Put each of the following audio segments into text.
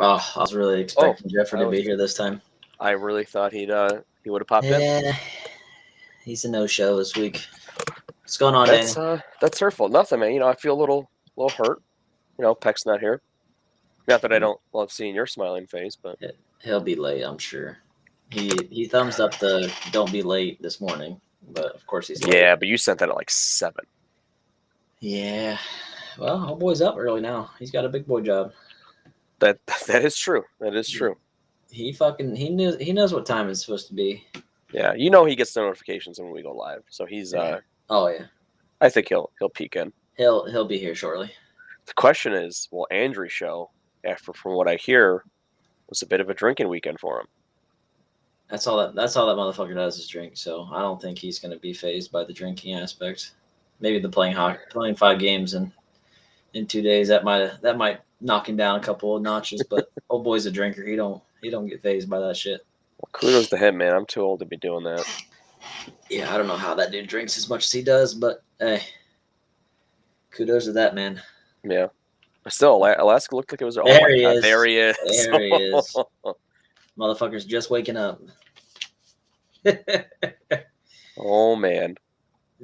Oh, I was really Oh, expecting Jeffrey to be here this time. I really thought he would have popped in. Yeah, he's a no-show this week. What's going on, That's Daniel? that's her fault. Nothing, man. I feel a little hurt. Peck's not here. Not that I don't love seeing your smiling face, but He'll be late, I'm sure. He thumbs up the "don't be late" this morning, but of course he's late. yeah, but you sent that at like 7. Yeah. Well, old boy's up early now. He's got a big boy job. That is true. That is true. He knows what time it's supposed to be. Yeah, he gets the notifications when we go live, so he's Oh yeah. I think he'll peek in. He'll be here shortly. The question is, will Andrew's show, from what I hear, was a bit of a drinking weekend for him. That's all that motherfucker does is drink. So I don't think he's going to be phased by the drinking aspect. Maybe the playing 5 games in 2 days that might knock him down a couple of notches. But old boy's a drinker. He don't get phased by that shit. Well, kudos to him, man. I'm too old to be doing that. Yeah, I don't know how that dude drinks as much as he does, but hey, kudos to that man. Yeah. Still, Alaska looked like it was. There he God, is. there he is. There he is. Motherfucker's just waking up. Oh man,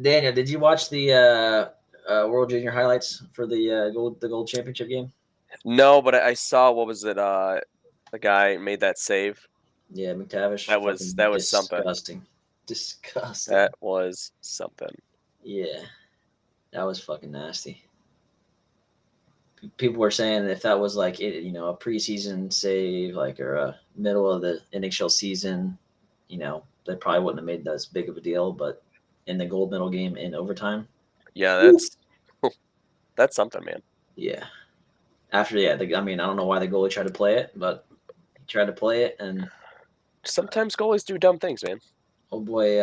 Daniel, did you watch the World Junior highlights for the gold championship game? No, but I saw, what was it? The guy made that save. Yeah, McTavish. That was disgusting. Disgusting. That was something. Yeah, that was fucking nasty. People were saying if that was like a preseason save, or a middle of the NHL season, they probably wouldn't have made that as big of a deal. But in the gold medal game in overtime, yeah, that's something, man. Yeah. I don't know why the goalie tried to play it, but he tried to play it, and sometimes goalies do dumb things, man. Oh boy,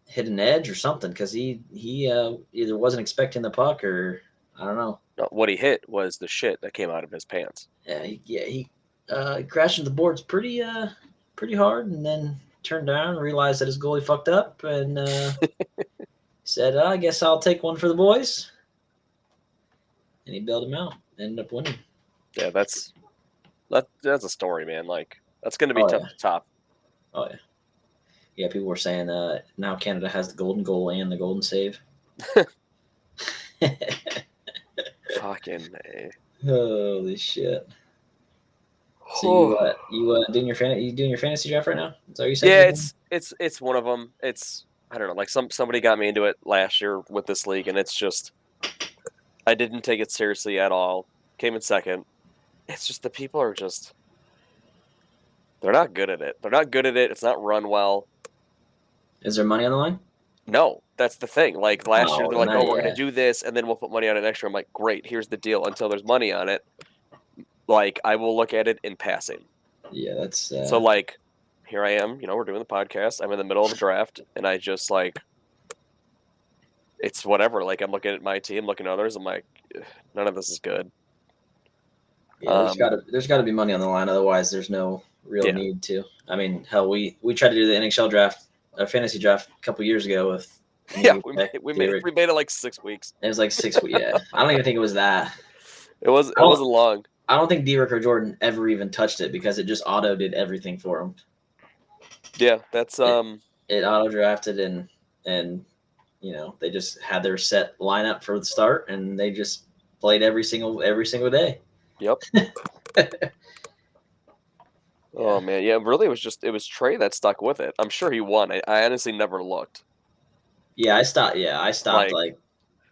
hit an edge or something because he either wasn't expecting the puck or I don't know. No, what he hit was the shit that came out of his pants. Yeah, he crashed into the boards pretty hard, and then turned down and realized that his goalie fucked up, and said, "I guess I'll take one for the boys," and he bailed him out. Ended up winning. Yeah, that's a story, man. Like, that's going to be tough to top. Oh yeah. Yeah, people were saying now Canada has the golden goal and the golden save. Fucking A. Holy shit! So you doing your fantasy draft right now? Is that what you saying? Yeah, it's one of them. It's, I don't know, like somebody got me into it last year with this league, and it's just, I didn't take it seriously at all. Came in second. It's just the people are just, they're not good at it. It's not run well. Is there money on the line? No, that's the thing. Like last year, they're like, "Oh, we're going to do this, and then we'll put money on it next year." I'm like, "Great, here's the deal. Until there's money on it, like, I will look at it in passing." Yeah, that's so like, here I am. We're doing the podcast. I'm in the middle of a draft, and I just like, it's whatever. Like, I'm looking at my team, looking at others. I'm like, none of this is good. Yeah, there's got to be money on the line. Otherwise, there's no real need to. I mean, hell, we tried to do the NHL draft, our fantasy draft, a couple years ago with. Yeah, we made it like 6 weeks. It was like 6 weeks. Yeah, I don't even think it was that. It wasn't long. I don't think Derek or Jordan ever even touched it because it just auto did everything for him. Yeah, that's It auto drafted and they just had their set lineup for the start and they just played every single day. Yep. Oh man, yeah. Really, it was Trey that stuck with it. I'm sure he won. I honestly never looked. Yeah, I stopped. Like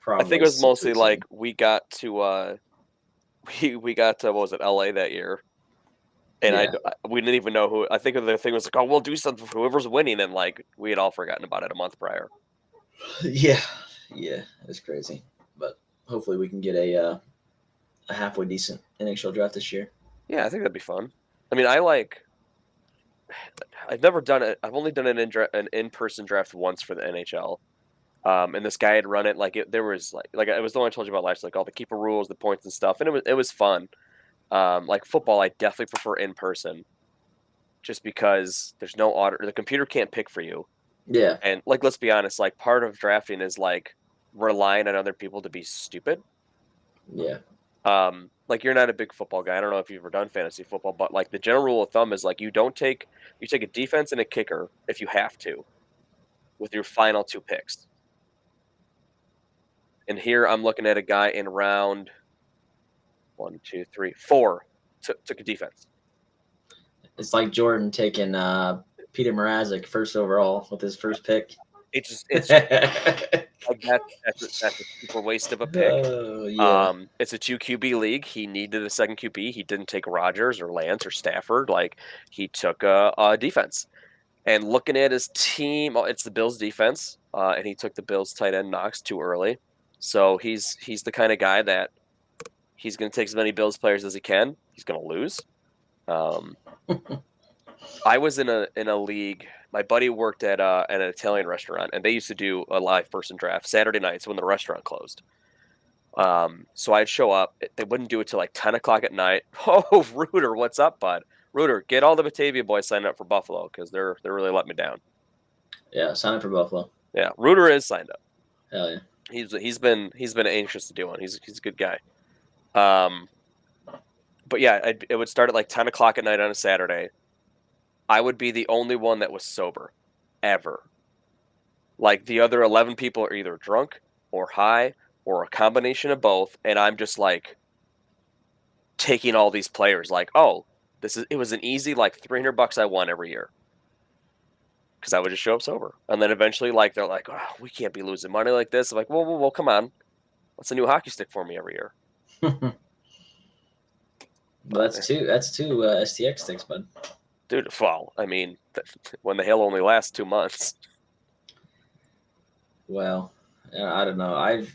probably. I think it was mostly like we got to what was it, LA that year, and we didn't even know who. I think the thing was like, oh, we'll do something for whoever's winning, and like we had all forgotten about it a month prior. Yeah, it was crazy, but hopefully we can get a halfway decent NHL draft this year. Yeah, I think that'd be fun. I mean, I've never done it. I've only done an in-person draft once for the NHL. And this guy had run it there was like it was the one I told you about last, like all the keeper rules, the points and stuff, and it was fun. Like football, I definitely prefer in person, just because there's no order. The computer can't pick for you. Yeah. And like, let's be honest, like part of drafting is like relying on other people to be stupid. Yeah. Like you're not a big football guy. I don't know if you've ever done fantasy football, but like the general rule of thumb is like you take a defense and a kicker if you have to with your final 2 picks. And here I'm looking at a guy in round 1, 2, 3, 4 took a defense. It's like Jordan taking Peter Mrazek first overall with his first pick. It's like that's a super waste of a pick. Oh yeah. It's a 2 QB league. He needed a second QB. He didn't take Rodgers or Lance or Stafford. Like he took a defense. And looking at his team, it's the Bills defense, and he took the Bills tight end Knox too early. So he's the kind of guy that he's going to take as many Bills players as he can. He's going to lose. I was in a league. My buddy worked at an Italian restaurant, and they used to do a live person draft Saturday nights when the restaurant closed. So I'd show up. They wouldn't do it till like 10 o'clock at night. Oh, Reuter, what's up, bud? Reuter, get all the Batavia boys signed up for Buffalo because they're really letting me down. Yeah, sign up for Buffalo. Yeah, Reuter is signed up. Hell yeah. He's been anxious to do one. He's a good guy. But yeah, it would start at like 10 o'clock at night on a Saturday. I would be the only one that was sober, ever. Like the other 11 people are either drunk or high or a combination of both, and I'm just like taking all these players. Like, oh, it was an easy like $300 I won every year because I would just show up sober, and then eventually like they're like, oh, we can't be losing money like this. I'm like, well, come on, what's a new hockey stick for me every year? Well, that's two STX sticks, bud. Dude, well, I mean, when the hail only lasts 2 months. Well, I don't know. I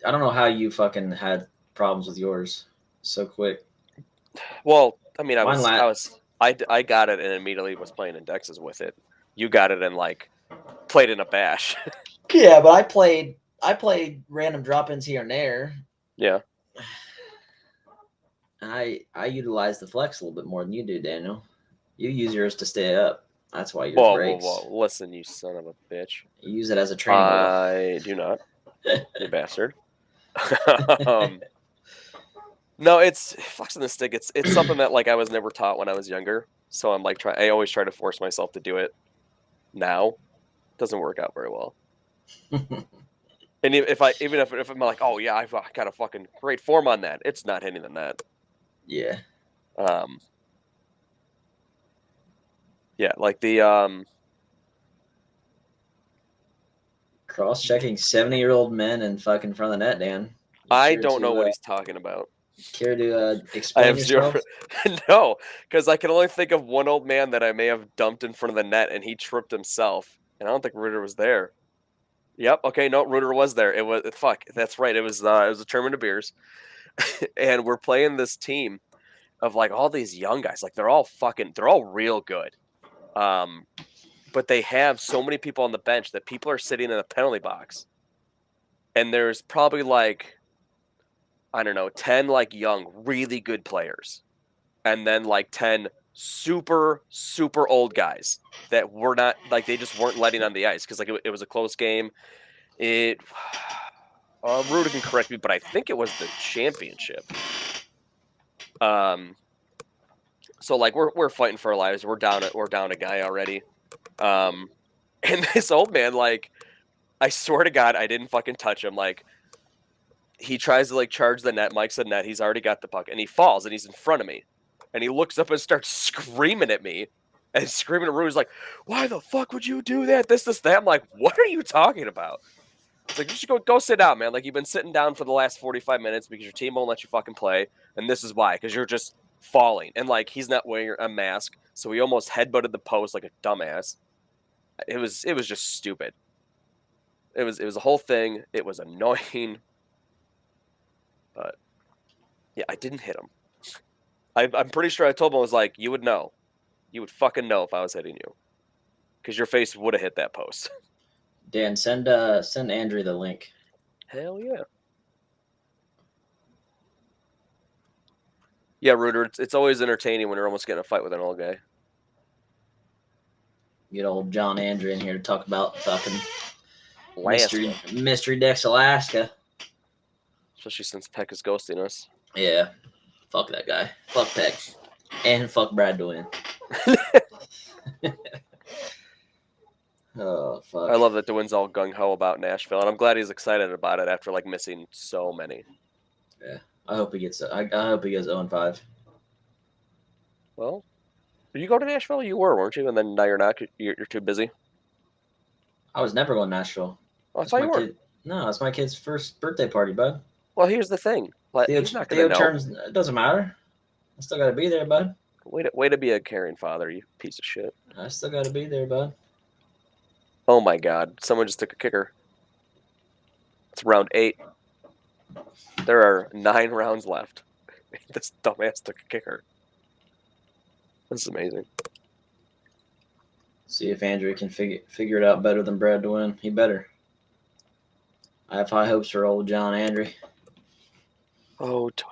don't know how you fucking had problems with yours so quick. Well, I mean, I got it and immediately was playing in Dex's with it. You got it and like played in a bash. Yeah, but I played random drop-ins here and there. Yeah. And I utilize the flex a little bit more than you do, Daniel. You use yours to stay up. That's why yours breaks. Whoa. Listen, you son of a bitch. You use it as a training wheel. I do not. You bastard. No, it's flexing the stick. It's something that like I was never taught when I was younger. So I'm like I always try to force myself to do it now. It doesn't work out very well. And if I'm like, oh yeah, I've got a fucking great form on that, it's not hitting the net. Yeah. Yeah, like the cross-checking 70-year-old men in fucking front of the net, Dan. I don't know what he's talking about. Care to explain I have yourself? No, because I can only think of one old man that I may have dumped in front of the net, and he tripped himself, and I don't think Reuter was there. Yep. Okay. No, Reuter was there. It was fuck. That's right. It was a tournament of beers, and we're playing this team of like all these young guys. Like they're all real good. But they have so many people on the bench that people are sitting in a penalty box, and there's probably like, I don't know, 10 like young, really good players, and then like 10 super, super old guys that were not like they just weren't letting on the ice because like it was a close game. Rudy can correct me, but I think it was the championship. So like we're fighting for our lives. We're down a guy already. And this old man, like, I swear to God, I didn't fucking touch him. Like, he tries to like charge the net. Mike's the net. He's already got the puck, and he falls, and he's in front of me, and he looks up and starts screaming at me, and screaming at Rudy's like, "Why the fuck would you do that? This, that." I'm like, "What are you talking about?" It's like, you should go sit down, man. Like, you've been sitting down for the last 45 minutes because your team won't let you fucking play, and this is why, because you're just falling. And like, he's not wearing a mask, so he almost headbutted the post like a dumbass. It was just stupid. It was a whole thing. It was annoying, but yeah, I didn't hit him. I'm pretty sure I told him, I was like, you would know, you would fucking know if I was hitting you, because your face would have hit that post. Dan, send Andrew the link. Hell yeah. Yeah, Reuter, it's always entertaining when you're almost getting a fight with an old guy. Get old John Andrew in here to talk about fucking Alaska. Mystery Decks Alaska. especially since Peck is ghosting us. Yeah. Fuck that guy. Fuck Peck. And fuck Brad Dwayne. Oh, fuck. I love that DeWinn's all gung ho about Nashville, and I'm glad he's excited about it after like missing so many. Yeah. I hope he gets. I hope he goes 0-5. Well, did you go to Nashville? You were, weren't you? And then now you're not. You're too busy. I was never going to Nashville. Oh, I That's thought my you were. kid. No, it's my kid's first birthday party, bud. Well, here's the thing. Like, he's not gonna Theo know. turns. It doesn't matter. I still got to be there, bud. Way to be a caring father, you piece of shit. I still got to be there, bud. Oh my God! Someone just took a kicker. It's round 8. There are 9 rounds left. This dumbass took a kicker. This is amazing. See if Andrew can figure it out better than Brad to win. He better. I have high hopes for old John Andrew. Oh, Twin.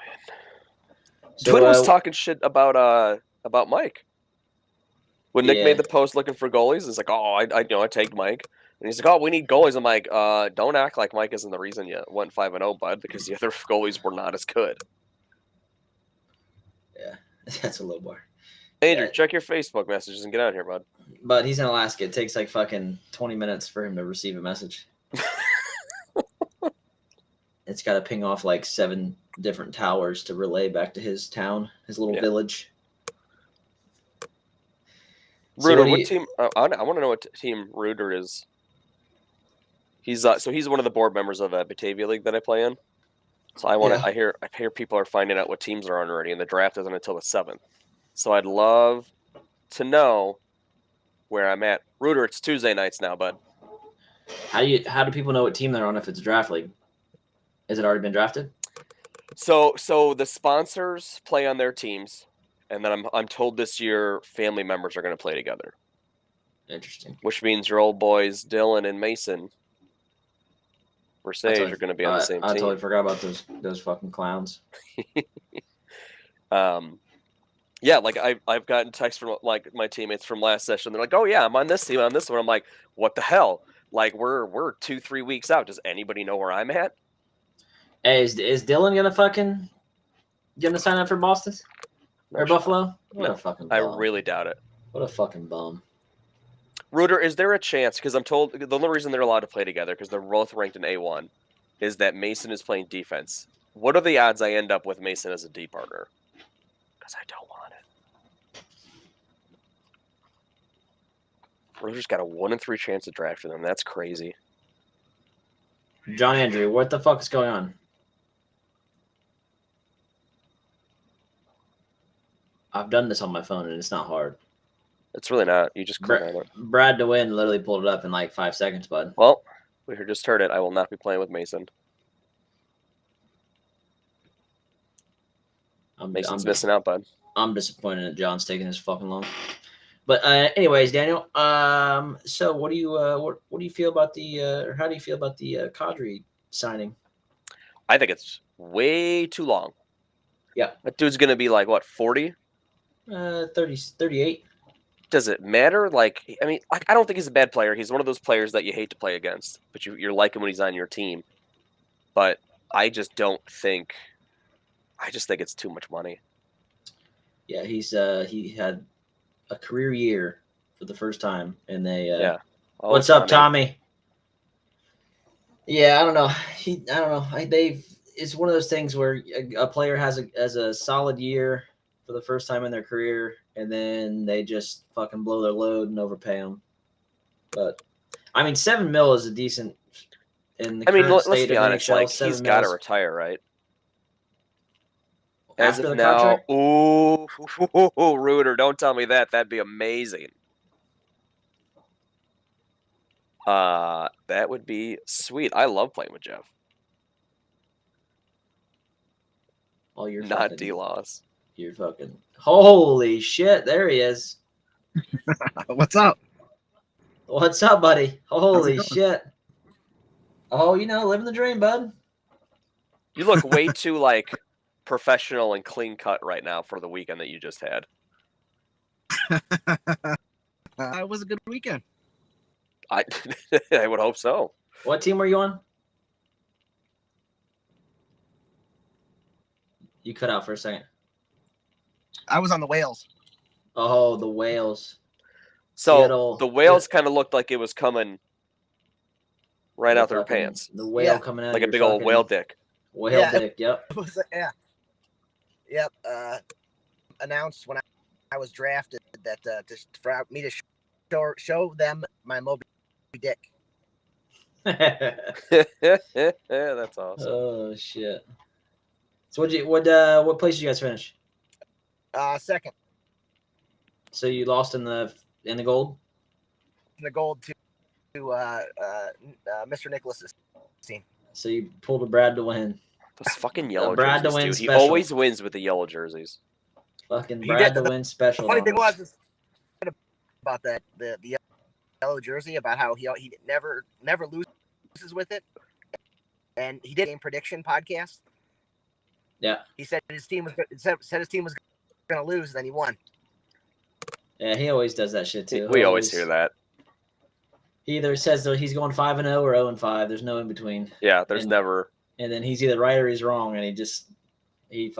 So, Twin was talking shit about Mike. When Nick Yeah. made the post looking for goalies, it's like, oh, I tagged Mike. And he's like, oh, we need goalies. I'm like, don't act like Mike isn't the reason you went 5-0, bud, because the other goalies were not as good. Yeah, that's a low bar. Andrew, Yeah. check your Facebook messages and get out here, bud. But he's in Alaska. It takes like fucking 20 minutes for him to receive a message. It's got to ping off like 7 different towers to relay back to his town, his little village. Reuter, what team? I want to know what team Reuter is. He's he's one of the board members of the Batavia League that I play in. So I hear people are finding out what teams are on already, and the draft isn't until the 7th. So I'd love to know where I'm at. Reuter, it's Tuesday nights now, bud. How do people know what team they're on if it's a draft league? Has it already been drafted? So the sponsors play on their teams, and then I'm told this year family members are going to play together. Interesting. Which means your old boys Dylan and Mason Versage are going to be on the same team. I totally forgot about those fucking clowns. Yeah, like I've gotten texts from like my teammates from last session. They're like, "Oh yeah, I'm on this team, on this one." I'm like, "What the hell? Like we're 2-3 weeks out. Does anybody know where I'm at?" Hey, is Dylan gonna sign up for Boston or Buffalo? What a fucking bum. I really doubt it. What a fucking bum. Reuter, is there a chance? Because I'm told the only reason they're allowed to play together because they're both ranked in A1 is that Mason is playing defense. What are the odds I end up with Mason as a D partner? Because I don't want it. Reuter's got a 1 in 3 chance to draft for them. That's crazy. John Andrew, what the fuck is going on? I've done this on my phone and it's not hard. It's really not. You just click on it. Brad DeWin literally pulled it up in like 5 seconds, bud. Well, we just heard it. I will not be playing with Mason. Mason's missing out, bud. I'm disappointed that John's taking this fucking long. But anyways, Daniel. So what do you feel about the or how do you feel about the Kadri signing? I think it's way too long. Yeah, that dude's gonna be like what 40? 38. Does it matter? Like, I mean, I don't think he's a bad player. He's one of those players that you hate to play against, but you like him when he's on your team. But I just don't think. I just think it's too much money. Yeah, he had a career year for the first time, and they. Oh, what's up, Tommy? Yeah, I don't know. It's one of those things where a player has a solid year for the first time in their career, and then they just fucking blow their load and overpay them. But I mean, $7 million is a decent. Let's be honest. NHL, like he's got to retire, right? As of now, ooh, Reuter, don't tell me that. That'd be amazing. That would be sweet. I love playing with Jeff. Oh, you're not D-Loss. You're fucking holy shit! There he is. What's up? What's up, buddy? Holy shit! Oh, living the dream, bud. You look way too like professional and clean cut right now for the weekend that you just had. It was a good weekend. I would hope so. What team were you on? You cut out for a second. I was on the Whales. Oh, the whales. So Good old- the whales kind of looked like it was coming right The out their fucking- pants, The whale Yeah. coming out like of a your big old fucking whale dick. Whale Yeah. dick. Yep. It was, yeah. Yep. Announced when I was drafted that just for me to show them my Moby Dick. That's awesome. Oh shit. So what place did you guys finish? Second So you lost in the gold? in the gold to Mr. Nicholas's team. So you pulled a Brad to win. Those fucking yellow Brad to jerseys, win dude. He special. always wins with the yellow jerseys. Fucking He Brad did- to win special. The funny thing Thomas. was about that the yellow jersey, about how he never loses with it, and he did a game prediction podcast. Yeah. He said his team was going to lose, and then he won. Yeah, he always does that shit too. We always hear that. He either says that he's going 5-0 or 0-5. There's no in between. Yeah, there's And- never. And then he's either right or he's wrong, and that's what he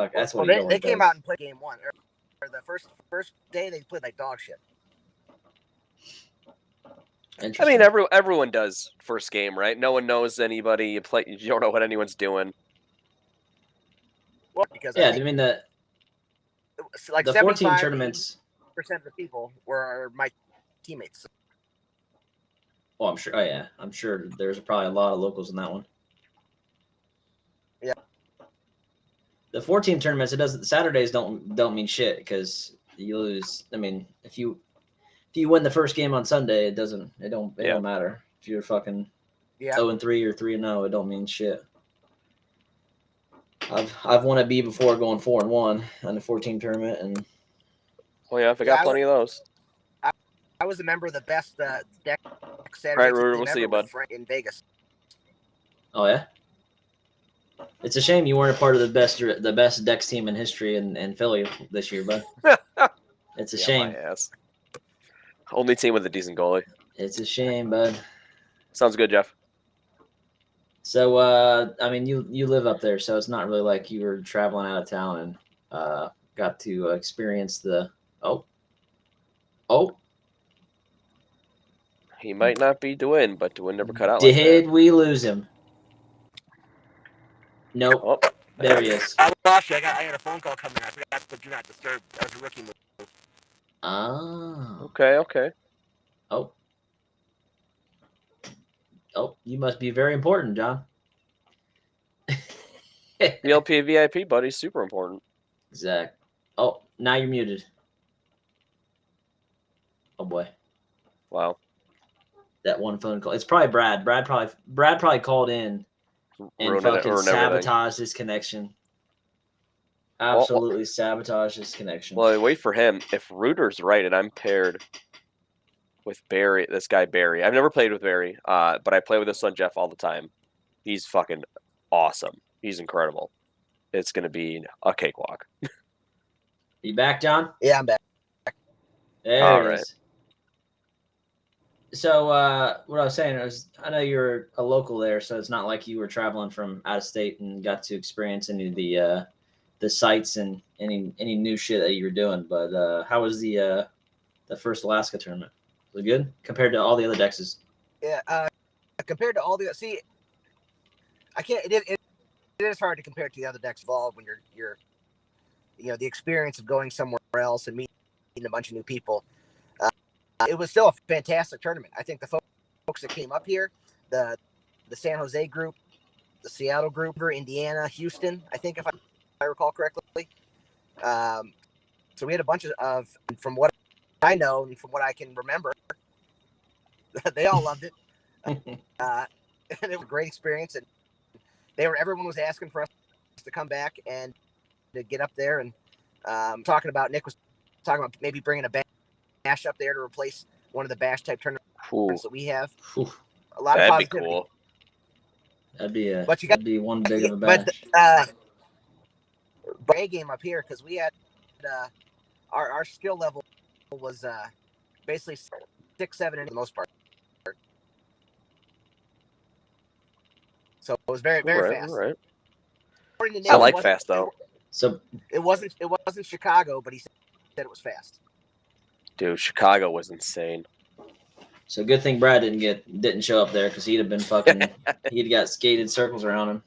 always They came does. out and played game one, or the first day they played like dog shit. I Interesting. mean, everyone does first game, right? No one knows anybody. You don't know what anyone's doing. Well, because Yeah, I I think mean the like the 14 75% tournaments. of the people were my teammates. Oh, I'm sure. Oh, yeah, I'm sure there's probably a lot of locals in that one. Yeah. The 14 tournaments, Saturdays don't mean shit because you lose. I mean, if you win the first game on Sunday, it don't matter. If you're fucking Yeah. 0-3 or 3-0, it don't mean shit. I've won a B before going 4-1 on the 14 tournament, and Oh yeah, I Yeah, got plenty of those. I was a member of the best deck Saturday All right, Rudy, team we'll see ever you, bud. with Frank in Vegas. oh yeah. It's a shame you weren't a part of the best Dex team in history in Philly this year, bud. It's a Yeah, shame. my ass. Only team with a decent goalie. It's a shame, bud. Sounds good, Jeff. So, I mean, you live up there, so it's not really like you were traveling out of town and got to experience the He might not be Dwayne, but Dwayne never cut out like Did we lose him? Nope. that. Oh, There he is. I lost you. I had a phone call coming in. I forgot to put do not disturb. That was a rookie move. Oh. okay. Oh. Oh, you must be very important, John. BLPA VIP, buddy, super important. Zach. Oh, now you're muted. Oh boy. Wow. That one phone call. It's probably Brad. Brad probably called in and Ruined fucking ruined everything. sabotaged his connection. Absolutely sabotaged his connection. Well, wait for him. If Reuter's right and I'm paired with Barry, this guy Barry. I've never played with Barry, but I play with his son Jeff all the time. He's fucking awesome. He's incredible. It's gonna be a cakewalk. You back, John? Yeah, I'm back. There All it right. is. So what I was saying is, I know you're a local there, so it's not like you were traveling from out of state and got to experience any of the sites and any new shit that you were doing. But how was the first Alaska tournament? Was it good compared to all the other dexes? Yeah, compared to all the I can't. It is hard to compare to the other decks involved when you're the experience of going somewhere else and meeting a bunch of new people. It was still a fantastic tournament. I think the folks that came up here, the San Jose group, the Seattle group, Indiana, Houston, I think if I recall correctly. So we had a bunch of, from what I know and from what I can remember, they all loved it. And it was a great experience, and everyone was asking for us to come back and to get up there, and Nick was talking about maybe bringing a bash up there to replace one of the bash type tournaments that we have. Ooh, A lot That'd of be positivity. cool. that'd be one big of a bash. But a game up here, because we had our skill level was basically 6-7 in the most part. So it was very, very fast. All right. According to I Nick, like it fast though. So It wasn't Chicago, but he said it was fast. Dude, Chicago was insane. So good thing Brad didn't show up there because he'd have been fucking. He'd got skated circles around him.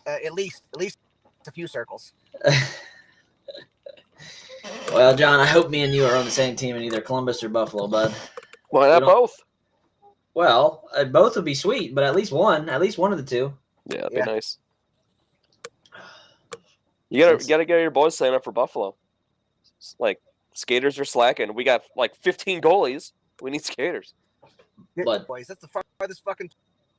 At least a few circles. Well, John, I hope me and you are on the same team in either Columbus or Buffalo, bud. Why not both? Well, both would be sweet, but at least one of the two. Yeah, it'd be nice. You gotta get your boys signed up for Buffalo. Like, skaters are slacking. We got like 15 goalies. We need skaters. But boys, that's the farthest fucking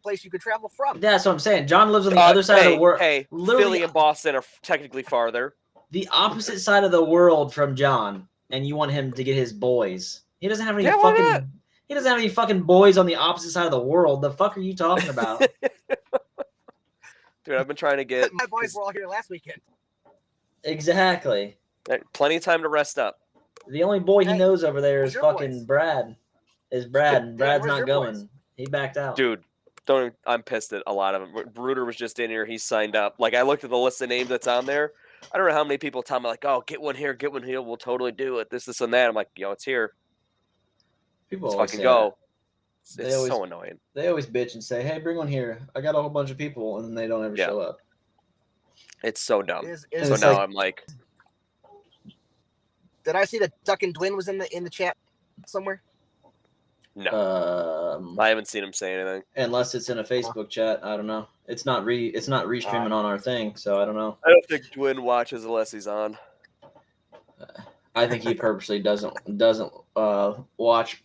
place you could travel from. That's what I'm saying. John lives on the other side of the world. Hey, Philly and Boston are technically farther. The opposite side of the world from John, and you want him to get his boys. He doesn't have any fucking. He doesn't have any fucking boys on the opposite side of the world. The fuck are you talking about? Dude, I've been trying to get. My boys were all here last weekend. Exactly. Plenty of time to rest up. The only boy he knows over there is fucking boys? Brad. Is Brad, and Brad's not going. Boys? He backed out. Dude, I'm pissed at a lot of them. Bruder was just in here. He signed up. Like, I looked at the list of names that's on there. I don't know how many people tell me, like, oh, get one here. We'll totally do it. This, and that. I'm like, yo, it's here. People Let's always fucking say go. That. It's so annoying. They always bitch and say, hey, bring one here. I got a whole bunch of people, and then they don't ever show up. It's so dumb. So now I'm like... Did I see that Duck and Dwin was in the chat somewhere? No, I haven't seen him say anything. Unless it's in a Facebook chat, I don't know. It's not restreaming on our thing, so I don't know. I don't think Dwin watches unless he's on. I think he purposely doesn't watch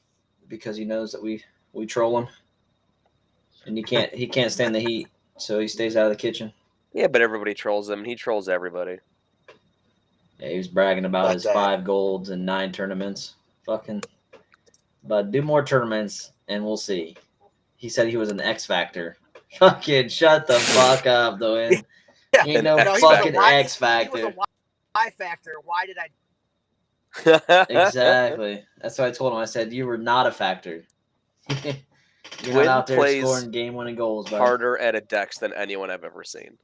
because he knows that we troll him, and he can't stand the heat, so he stays out of the kitchen. Yeah, but everybody trolls him. He trolls everybody. Yeah, he was bragging about his 5 golds and 9 tournaments. Fucking. But do more tournaments, and we'll see. He said he was an X Factor. Fucking shut the fuck up, though. Ain't no fucking X Factor. He was a Y Factor. Why did I? Exactly. That's what I told him. I said, you were not a factor. You're not out there scoring game-winning goals, bud. Harder at a dex than anyone I've ever seen.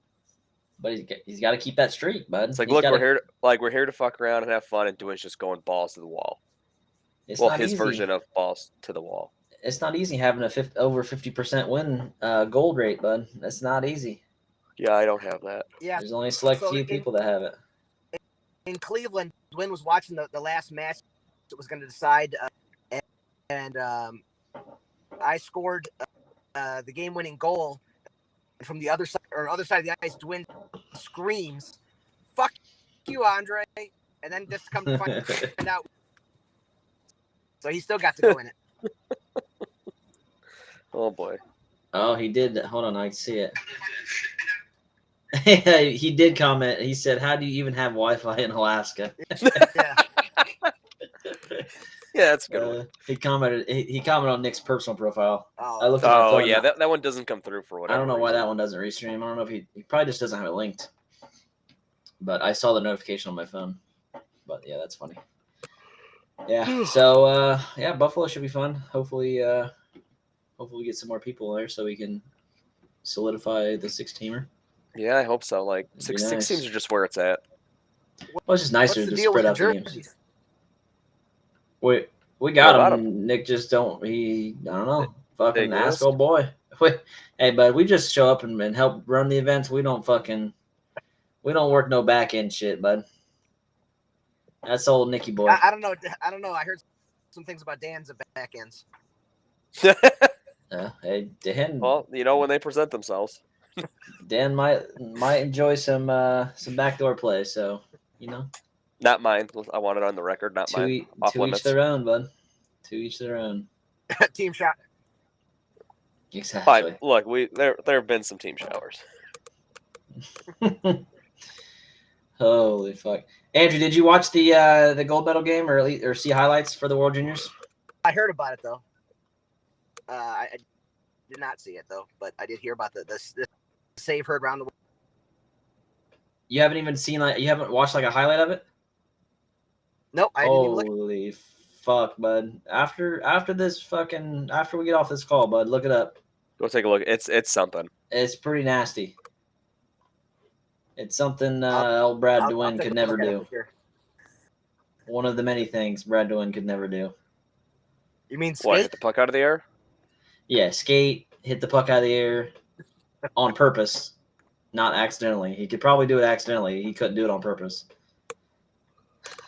But he's got to keep that streak, bud. It's like, look, we're here to fuck around and have fun, and Dwin's just going balls to the wall. His version of balls to the wall. It's not easy having over 50% win gold rate, bud. That's not easy. Yeah, I don't have that. Yeah, there's only a select few people that have it. In Cleveland, Dwin was watching the last match that was going to decide, and I scored the game-winning goal. From the other side of the ice, Dwin screams, "Fuck you, Andre!" And then just come to find out. So he still got to go in it. Oh boy! Oh, he did. Hold on, I can see it. He did comment. He said, "How do you even have Wi-Fi in Alaska?" Yeah. Yeah, that's a good one. He commented on Nick's personal profile. Oh, I looked at my phone. Yeah, that one doesn't come through for whatever. I don't know why that one doesn't restream. I don't know if he probably just doesn't have it linked. But I saw the notification on my phone. But yeah, that's funny. Yeah. So Buffalo should be fun. Hopefully we get some more people there so we can solidify the 6-teamer. Yeah, I hope so. Like six teams are just where it's at. Well, it's just nicer to spread out the games. We got him. Nick just don't. I don't know. Fucking asshole boy. Hey, bud, we just show up and help run the events. We don't work no back end shit, bud. That's old Nicky boy. I don't know. I heard some things about Dan's back ends. Hey, Dan. Well, when they present themselves, Dan might enjoy some backdoor play. So not mine. I want it on the record. Not mine. To each their own, bud. To each their own. Team shot. Exactly. Look, there have been some team showers. Holy fuck, Andrew! Did you watch the gold medal game or see highlights for the World Juniors? I heard about it though. I did not see it though, but I did hear about the save heard around the world. You haven't even seen you haven't watched a highlight of it? Nope, I didn't even look. Holy fuck, bud! After we get off this call, bud, look it up. Go take a look. It's something. It's pretty nasty. It's something old Brad I'll DeWin take could a never look at it do. for sure. One of the many things Brad DeWin could never do. You mean What, skate? hit the puck out of the air? Yeah, skate, hit the puck out of the air on purpose, not accidentally. He could probably do it accidentally. He couldn't do it on purpose.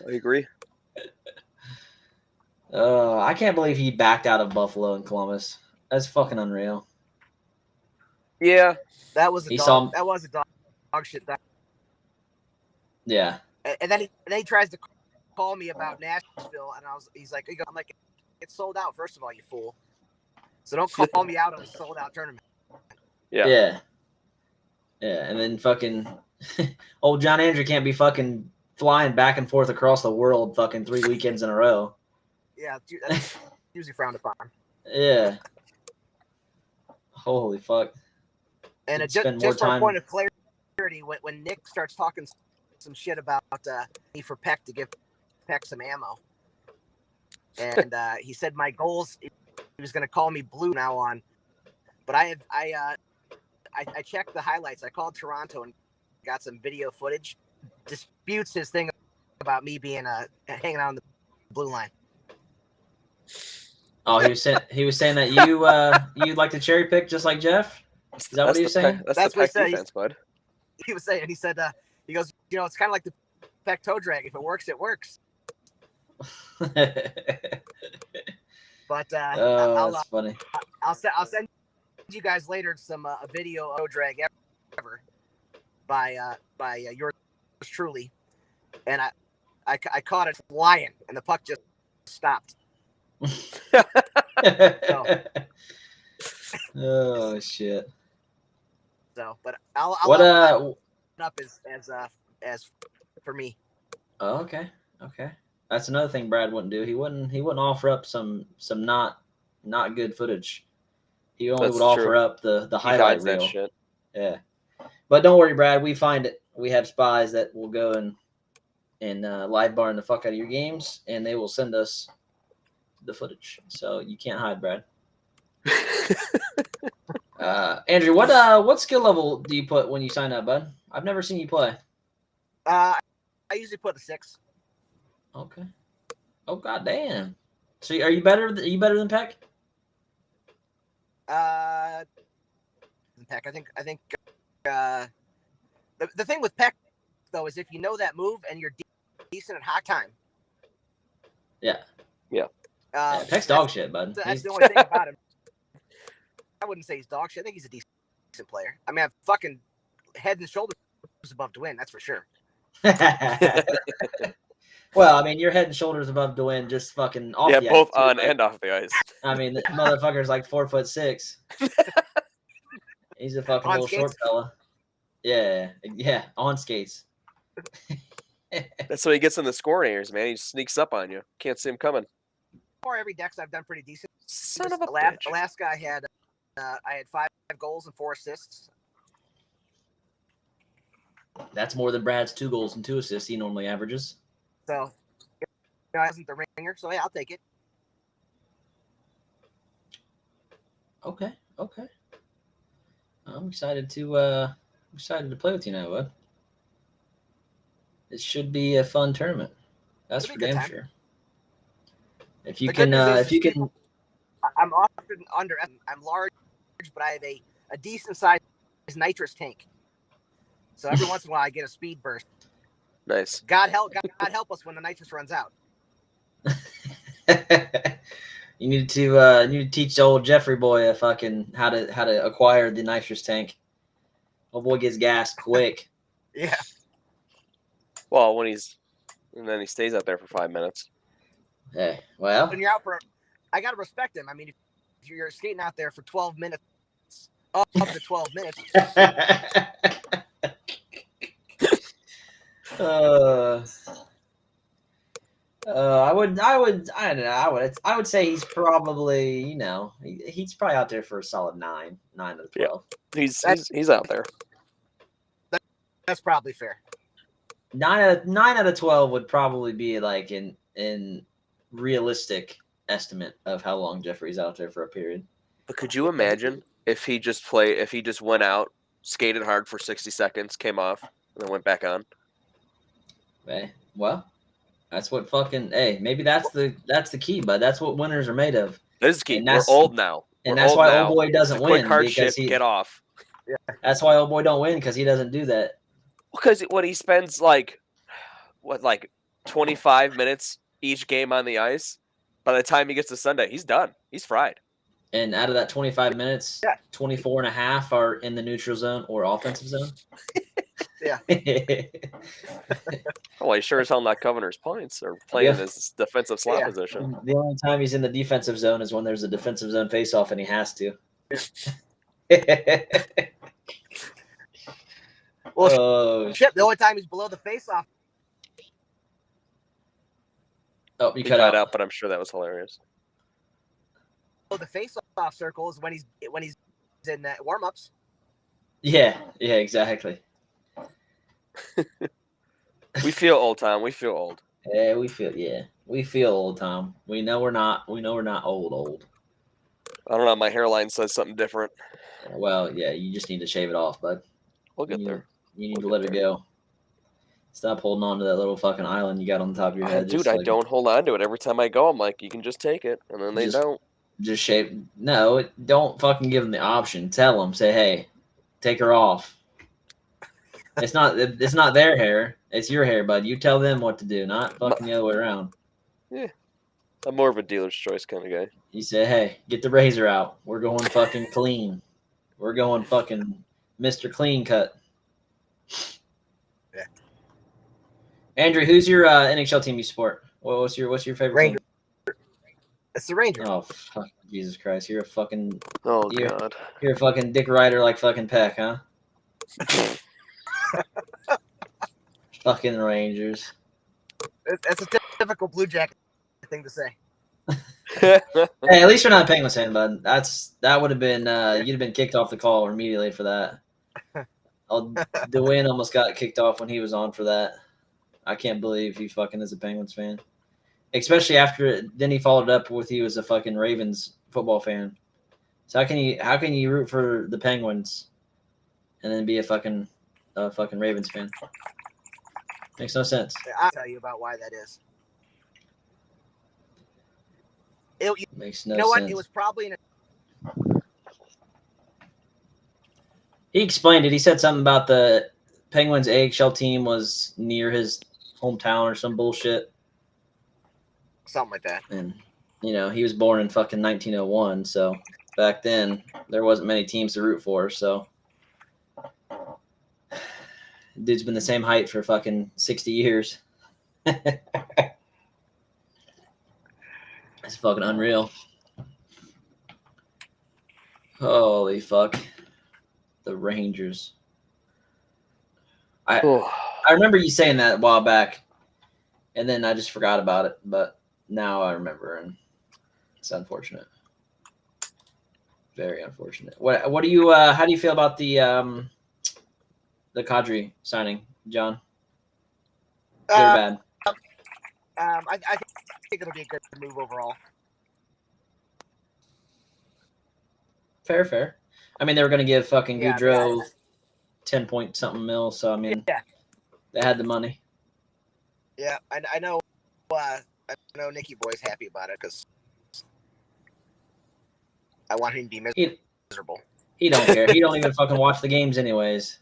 I agree. I can't believe he backed out of Buffalo and Columbus. That's fucking unreal. Yeah. That was a He dog. saw- That was a dog shit. Yeah. And then he tries to call me about Nashville, and he's like, I'm like, it's sold out. First of all, you fool. So don't call me out on a sold out tournament. Yeah. Yeah. Yeah. And then fucking old John Andrew can't be fucking flying back and forth across the world fucking 3 weekends in a row. Yeah, that's usually frowned upon. Yeah. Holy fuck. And He'd it spend just more for a time- point of clarity, when Nick starts talking some shit about need for Peck to give Peck some ammo, and he said my goals, he was going to call me blue now on, but I checked the highlights. I called Toronto and got some video footage. Disputes his thing about me being hanging out on the blue line. Oh, he was saying that you like to cherry pick just like Jeff. Is that what he was saying? That's That's the what he Peck said. defense, bud. He was saying, he said, he goes, it's kind of like the Peck toe drag. If it works, it works. But that's funny. I'll send you guys later some a video of drag ever by yours truly, and I caught it flying, and the puck just stopped. Oh shit. So, but I'll What up as for me. Oh, okay. That's another thing Brad wouldn't do. He wouldn't offer up some not good footage. He only That's would offer true. up the He highlight hides that reel. shit. Yeah. But don't worry, Brad. We find it. We have spies that will go and live barn the fuck out of your games, and they will send us the footage. So you can't hide, Brad. Andrew, what skill level do you put when you sign up, bud? I've never seen you play. I usually put a 6. Okay. Oh goddamn. So are you better? Are you better than Peck? Peck. I think the thing with Peck though is if you know that move and you're decent at hot time. Yeah. Yeah. Peck's dog shit, bud. That's the only thing about him. I wouldn't say he's dog shit. I think he's a decent player. I mean, I'm fucking head and shoulders above to win. That's for sure. Well, I mean, you're head and shoulders above DeWin just fucking off the both ice. on and off the ice. I mean, the motherfucker's like 4'6". He's a fucking On little short skates. fella. Yeah, on skates. That's how he gets in the scoring areas, man. He just sneaks up on you. Can't see him coming. For every dex I've done pretty decent. Son of a bitch. Alaska, I had 5 goals and 4 assists. That's more than Brad's 2 goals and 2 assists he normally averages. So, I wasn't the ringer, so yeah, I'll take it. Okay. I'm excited to play with you now, bud. It should be a fun tournament. That's for damn sure. If you can, I'm often under. I'm large, but I have a decent sized nitrous tank. So every once in a while, I get a speed burst. Nice. God help us when the nitrous runs out. You need to teach the old Jeffrey boy fucking how to acquire the nitrous tank. Old boy gets gassed quick. Yeah. Well, and then he stays out there for 5 minutes. Hey, well, when you're out I gotta respect him. I mean, if you're skating out there for 12 minutes, up to 12 minutes. I would say he's probably, he's probably out there for a solid 9 out of 12. Yeah. He's out there. That's probably fair. 9 out of 12 would probably be like in realistic estimate of how long Jeffrey's out there for a period. But could you imagine if he just went out, skated hard for 60 seconds, came off, and then went back on. Hey, well, that's what fucking. Hey, maybe that's the key, bud. That's what winners are made of. This is key. And We're old now. And We're that's old why now. old boy It's doesn't a quick win hardship. because he. Get off. That's why old boy don't win because he doesn't do that. Because what he spends like 25 minutes each game on the ice. By the time he gets to Sunday, he's done. He's fried. And out of that 25 minutes, 24 and a half are in the neutral zone or offensive zone. Yeah. Well, he's sure as hell not covering his points or playing in his defensive slot position. The only time he's in the defensive zone is when there's a defensive zone faceoff and he has to. Well, shit, the only time he's below the faceoff. Oh, you He cut cut out. out, but I'm sure that was hilarious. Below the faceoff circle is when he's in warm-ups. Yeah, exactly. We feel old, Tom. We feel old. Yeah, we feel old, Tom. We know we're not old. I don't know. My hairline says something different. Well, yeah, you just need to shave it off, bud. We'll get there. You need to let it go. Stop holding on to that little fucking island you got on the top of your head. Dude, I don't hold on to it. Every time I go, I'm like, you can just take it. And then they don't. Just shave. No, don't fucking give them the option. Tell them. Say, hey, take her off. It's not their hair. It's your hair, bud. You tell them what to do, not fucking the other way around. Yeah. I'm more of a dealer's choice kind of guy. You say, hey, get the razor out. We're going fucking clean. We're going fucking Mr. Clean Cut. Yeah. Andrew, who's your NHL team you support? What's your favorite Ranger. team? It's the Rangers. Oh, fuck, Jesus Christ. You're a fucking... Oh, God. You're a fucking dick rider like fucking Peck, huh? Fucking Rangers. That's a typical Blue Jacket thing to say. Hey, at least you're not a Penguins fan, bud. That would have been you'd have been kicked off the call immediately for that. Dwayne almost got kicked off when he was on for that. I can't believe he fucking is a Penguins fan, especially after then he followed up with he was a fucking Ravens football fan. So how can you root for the Penguins and then be a fucking Ravens fan? Makes no sense. I'll tell you about why that is. Makes no sense. What? It was probably He explained it. He said something about the Penguins AHL team was near his hometown or some bullshit. Something like that. And, he was born in fucking 1901. So back then there wasn't many teams to root for. So dude's been the same height for fucking 60 years. It's fucking unreal. Holy fuck. The Rangers. I remember you saying that a while back, and then I just forgot about it. But now I remember, and it's unfortunate. Very unfortunate. What do you? How do you feel about the Kadri signing, John? Good or bad? I think it'll be a good move overall. Fair. I mean, they were going to give fucking Goudreau 10 point something mil, so I mean, they had the money. Yeah, I know. I know Nicky Boy's happy about it because I want him to be miserable. He don't care. He don't even fucking watch the games anyways.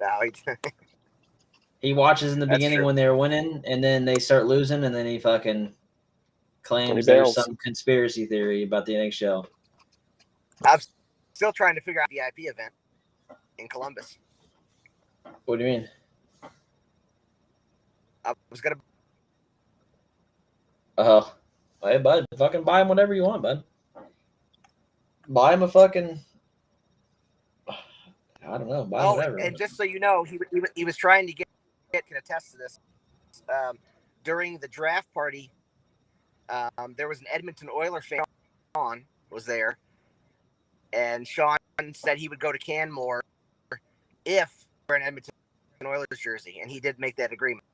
No, he watches in the beginning true. when they're winning, and then they start losing, and then he fucking claims He there's bails. some conspiracy theory about the NHL. I'm still trying to figure out the VIP event in Columbus. What do you mean? I was gonna. Oh, hey, bud, fucking buy him whatever you want, bud. Buy him a fucking. I don't know. Buy him whatever. And just so you know, he was trying to get can attest to this. During the draft party, there was an Edmonton Oilers fan. Sean was there, and Sean said he would go to Canmore if we're an Edmonton Oilers jersey, and he did make that agreement.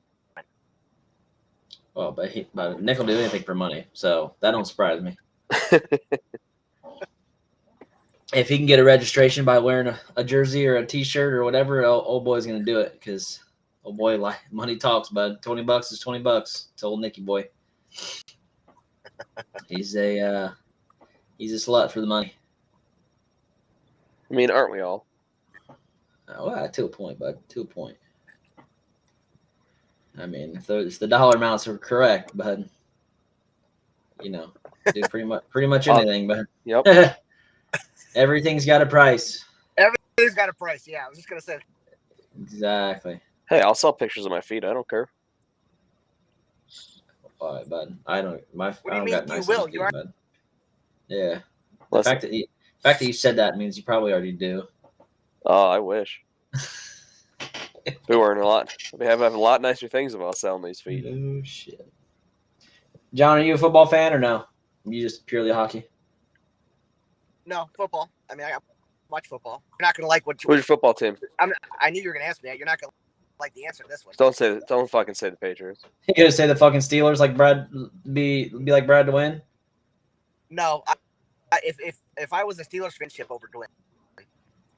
Well, but Nick will do anything for money, so that don't surprise me. If he can get a registration by wearing a jersey or a T-shirt or whatever, old boy's gonna do it because Oh boy, like money talks, bud. $20 is $20. It's old Nicky boy. He's a slut for the money. I mean, aren't we all? Well, to a point, bud. To a point. I mean, if the dollar amounts are correct, bud, you know, do pretty much anything, bud. Yep. Everything's got a price. Everything's got a price. Yeah, I was just gonna say. Exactly. Hey, I'll sell pictures of my feet. I don't care. All right, bud. I don't mean got you nice will? feet, You are. bud. Yeah. The Listen. fact that you said that means you probably already do. Oh, I wish. We weren't a lot. We have a lot nicer things about selling these feet. Oh shit. John, are you a football fan or no? You just purely hockey? No, football. I mean, I watch football. You're not gonna like what you. Who's your football team? I knew you were gonna ask me that. You're not gonna like the answer to this one. Don't fucking say the Patriots. You gonna say the fucking Steelers like Brad be like Brad to win? No, if I was a Steelers fan, ship over to win.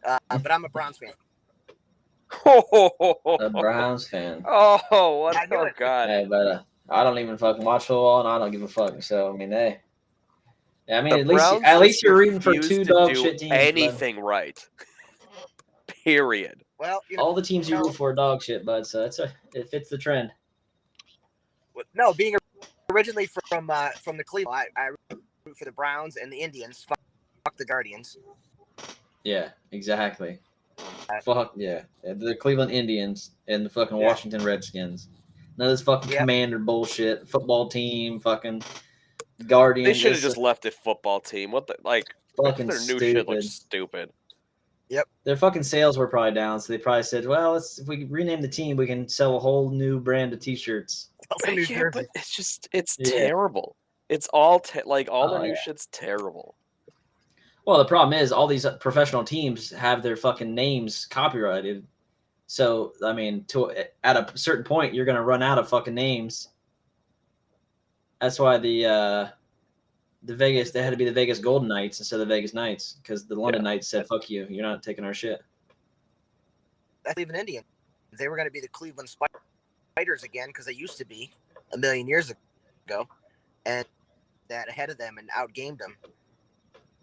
But I'm a Browns fan. A Browns fan. Oh, what? I knew Oh, it. God. Hey, but I don't even fucking watch football, and I don't give a fuck. So I mean, hey, yeah, I mean, The at Browns least you're just rooting for refuse two to dog do shit teams. anything right. Period. Well, you know, All the teams you root for are dog shit, bud. So it fits the trend. no, being originally from the Cleveland, I root for the Browns and the Indians. Fuck the Guardians. Yeah, exactly. Fuck yeah, the Cleveland Indians and the fucking Washington Redskins. None of this fucking Commander bullshit. Football team, fucking Guardians. They should have just left it football team. What the fucking their stupid. new shit looks stupid. Yep. Their fucking sales were probably down, so they probably said, "Well, if we rename the team, we can sell a whole new brand of T-shirts." Yeah, but it's terrible. It's all all their new shit's terrible. Well, the problem is all these professional teams have their fucking names copyrighted. So, I mean, at a certain point, you're going to run out of fucking names. That's why the Vegas, they had to be the Vegas Golden Knights instead of the Vegas Knights, because the London Knights said, "Fuck you, you're not taking our shit." That's Cleveland Indians. They were going to be the Cleveland Spiders again, because they used to be a million years ago, and that ahead of them and outgamed them.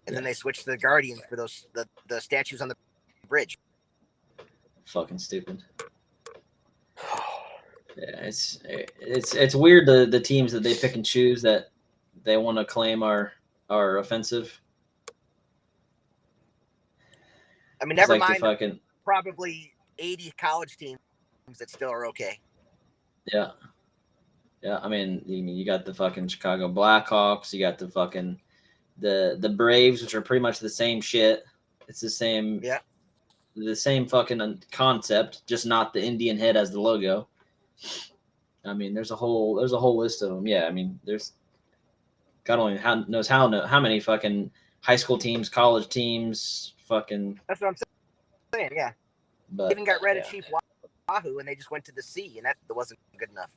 And then they switched to the Guardians for the statues on the bridge. Fucking stupid. Yeah, it's weird the teams that they pick and choose that they want to claim are offensive. I mean, never mind. Probably 80 college teams that still are okay. Yeah. Yeah, I mean, you got the fucking Chicago Blackhawks, you got the fucking the Braves, which are pretty much the same shit. It's the same fucking concept, just not the Indian head as the logo. I mean, there's a whole list of them. Yeah, I mean, there's God only knows how many fucking high school teams, college teams, fucking. That's what I'm saying. Yeah, but they even got rid of Chief Wahoo, and they just went to the sea, and that wasn't good enough.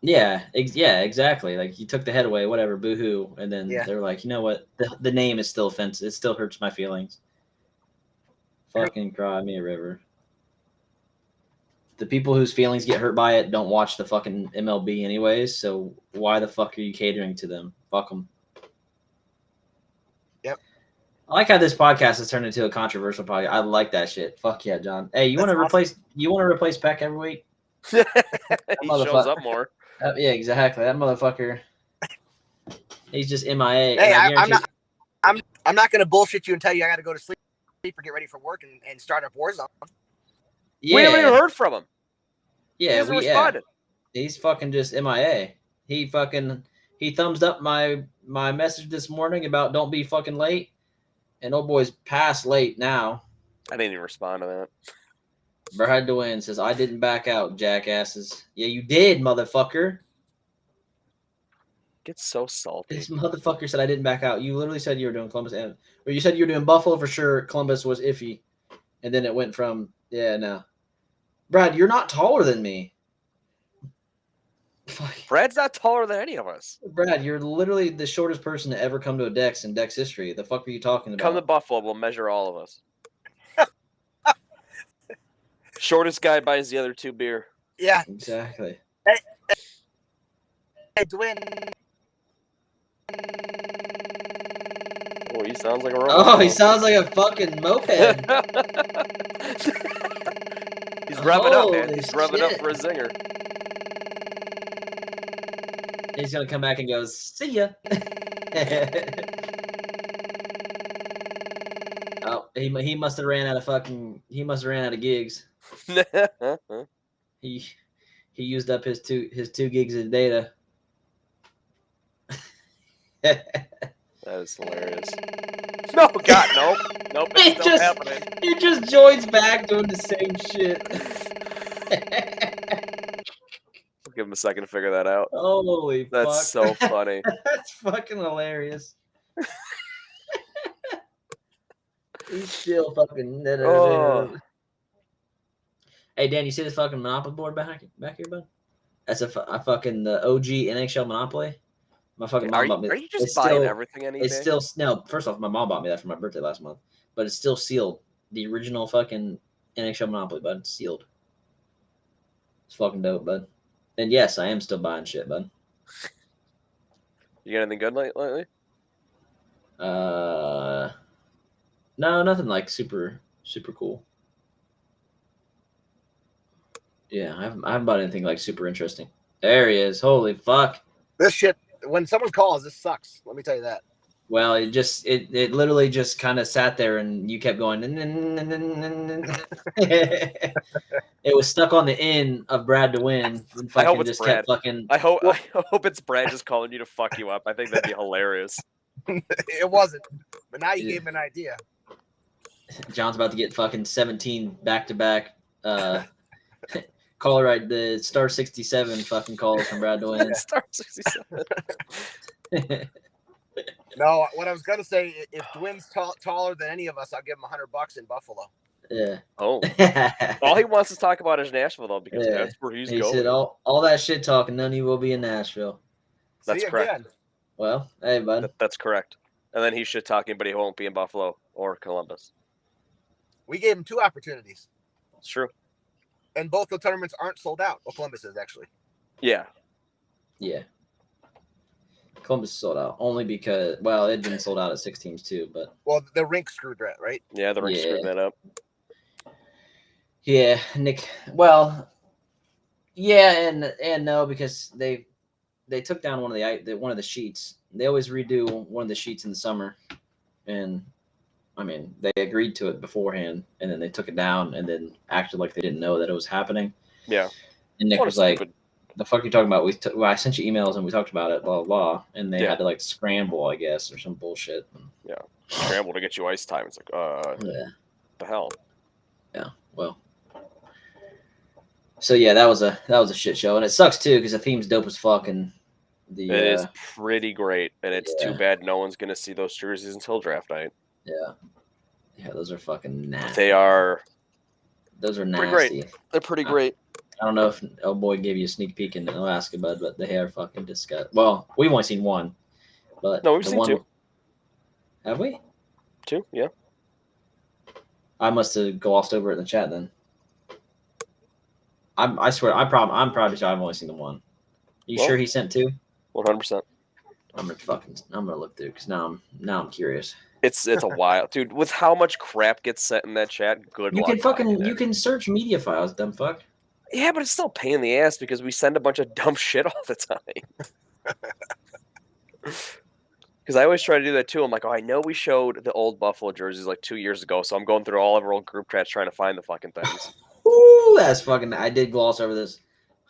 Yeah, exactly. Like you took the head away, whatever, boo-hoo, and then they're like, you know what? The name is still offensive. It still hurts my feelings. Fucking cry me a river. The people whose feelings get hurt by it don't watch the fucking MLB anyways, so why the fuck are you catering to them? Fuck them. Yep. I like how this podcast has turned into a controversial podcast. I like that shit. Fuck yeah, John. Hey, you want to replace Peck every week? He shows up more. Yeah, exactly. That motherfucker. He's just MIA. Hey, I'm not going to bullshit you and tell you I got to go to sleep or get ready for work and start up Warzone. Yeah. We haven't even heard from him. Yeah, he hasn't responded. He's fucking just MIA. He thumbs up my message this morning about don't be fucking late, and old boy's past late now. I didn't even respond to that. Brad DeWin says, "I didn't back out, jackasses." Yeah, you did, motherfucker. Gets so salty. This motherfucker said I didn't back out. You literally said you were doing Columbus, or you said you were doing Buffalo for sure. Columbus was iffy, and then it went from no. Brad, you're not taller than me. Brad's not taller than any of us. Brad, you're literally the shortest person to ever come to a Dex in Dex history. The fuck are you talking about? Come to Buffalo, we'll measure all of us. Shortest guy buys the other 2 beer. Yeah. Exactly. Hey, Dwayne. Oh, he sounds like a robot. Oh, he sounds like a fucking moped. He's revving up, man. Holy He's revving up shit. for a zinger. He's gonna come back and go, see ya. Oh, he must have ran out of gigs. He used up his two gigs of data. That is hilarious. No, God, nope. Nope, it's still happening. He just joins back doing the same shit. Give him a second to figure that out. Holy fuck. That's so funny. That's fucking hilarious. He's still fucking. Oh. Hey, Dan, you see this fucking Monopoly board back here, bud? That's a fucking the OG NHL Monopoly. My fucking mom bought me. Are you just it's buying still, everything on eBay? It's still no. First off, my mom bought me that for my birthday last month, but it's still sealed. The original fucking NHL Monopoly, bud. It's sealed. It's fucking dope, bud. And yes, I am still buying shit, bud. You got anything good lately? No, nothing like super cool. Yeah, I haven't bought anything like super interesting. There he is. Holy fuck. This shit, when someone calls, this sucks. Let me tell you that. Well, it literally just kind of sat there and you kept going. It was stuck on the end of Brad to win. And I hope fucking it's just Brad. kept fucking. I hope it's Brad just calling you to fuck you up. I think that'd be hilarious. It wasn't, but now you gave him an idea. John's about to get fucking 17 back-to-back caller right the star 67 fucking calls from Brad to win. Star 67. No, what I was gonna say, if Dwayne's taller than any of us, I'll give him $100 in Buffalo. Yeah. Oh. All he wants to talk about is Nashville, though, because that's where he's going. He said all that shit talking, none of you will be in Nashville. That's correct. Again. Well, hey, bud. That's correct. And then he's shit talking, but he won't be in Buffalo or Columbus. We gave him 2 opportunities. It's true. And both the tournaments aren't sold out. Well, Columbus is actually. Yeah. Yeah. Columbus sold out only because, well, it had been sold out at 6 teams too, but. Well, the rink screwed that, right? Yeah, the rink screwed that up. Yeah, Nick. Well, yeah, and no, because they took down one of the sheets. They always redo one of the sheets in the summer, and I mean they agreed to it beforehand, and then they took it down, and then acted like they didn't know that it was happening. Yeah. And Nick was like, "The fuck are you talking about? I sent you emails and we talked about it, blah blah blah." And they had to like scramble, I guess, or some bullshit. Yeah, scramble to get you ice time. It's like, yeah, the hell. Yeah, well. So yeah, that was a shit show, and it sucks too because the theme's dope as fuck, and it is pretty great, and it's too bad no one's gonna see those jerseys until draft night. Yeah, those are fucking nasty. They are. Those are nasty. Pretty great. They're pretty great. I don't know if boy gave you a sneak peek in Alaska, bud, but they are fucking disgusting. Well, we've only seen one, but no, we've seen 2. Have we? 2, yeah. I must have glossed over it in the chat then. I swear, I'm probably sure I've only seen the one. You sure he sent 2? 100%. I'm gonna look through because now I'm curious. It's a while, dude. With how much crap gets sent in that chat, good luck. You can search media files, dumb fuck. Yeah, but it's still a pain in the ass because we send a bunch of dumb shit all the time. Because I always try to do that too. I'm like, I know we showed the old Buffalo jerseys like 2 years ago, so I'm going through all of our old group chats trying to find the fucking things. Ooh, that's fucking. I did gloss over this.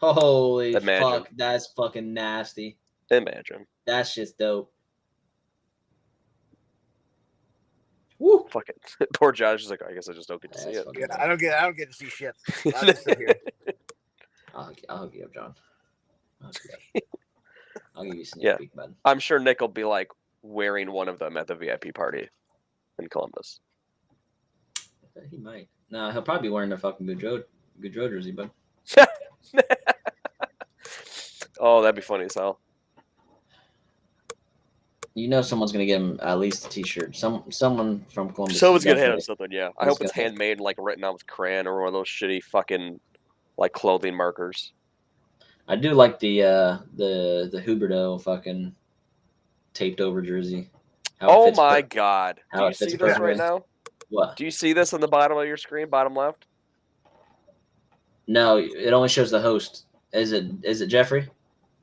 Holy fuck, that's fucking nasty. Imagine. That shit's dope. Woo! Fuck it. Poor Josh is like, I guess I just don't get to see it. Yeah, I don't get to see shit. I'll just sit here. I'll hook you up, John. I'll give you a sneak peek, bud. I'm sure Nick will be like wearing one of them at the VIP party in Columbus. He might. No, he'll probably be wearing the fucking Goudreau jersey, bud. Oh, that'd be funny as hell. You know someone's gonna give him at least a T-shirt. Someone from Columbus. Someone's gonna hand him something. Yeah, I hope it's handmade, like written out with crayon or one of those shitty fucking like clothing markers. I do like the Huberto fucking taped over jersey. Oh my god! Do you see this right now? What? Do you see this on the bottom of your screen, bottom left? No, it only shows the host. Is it Jeffrey?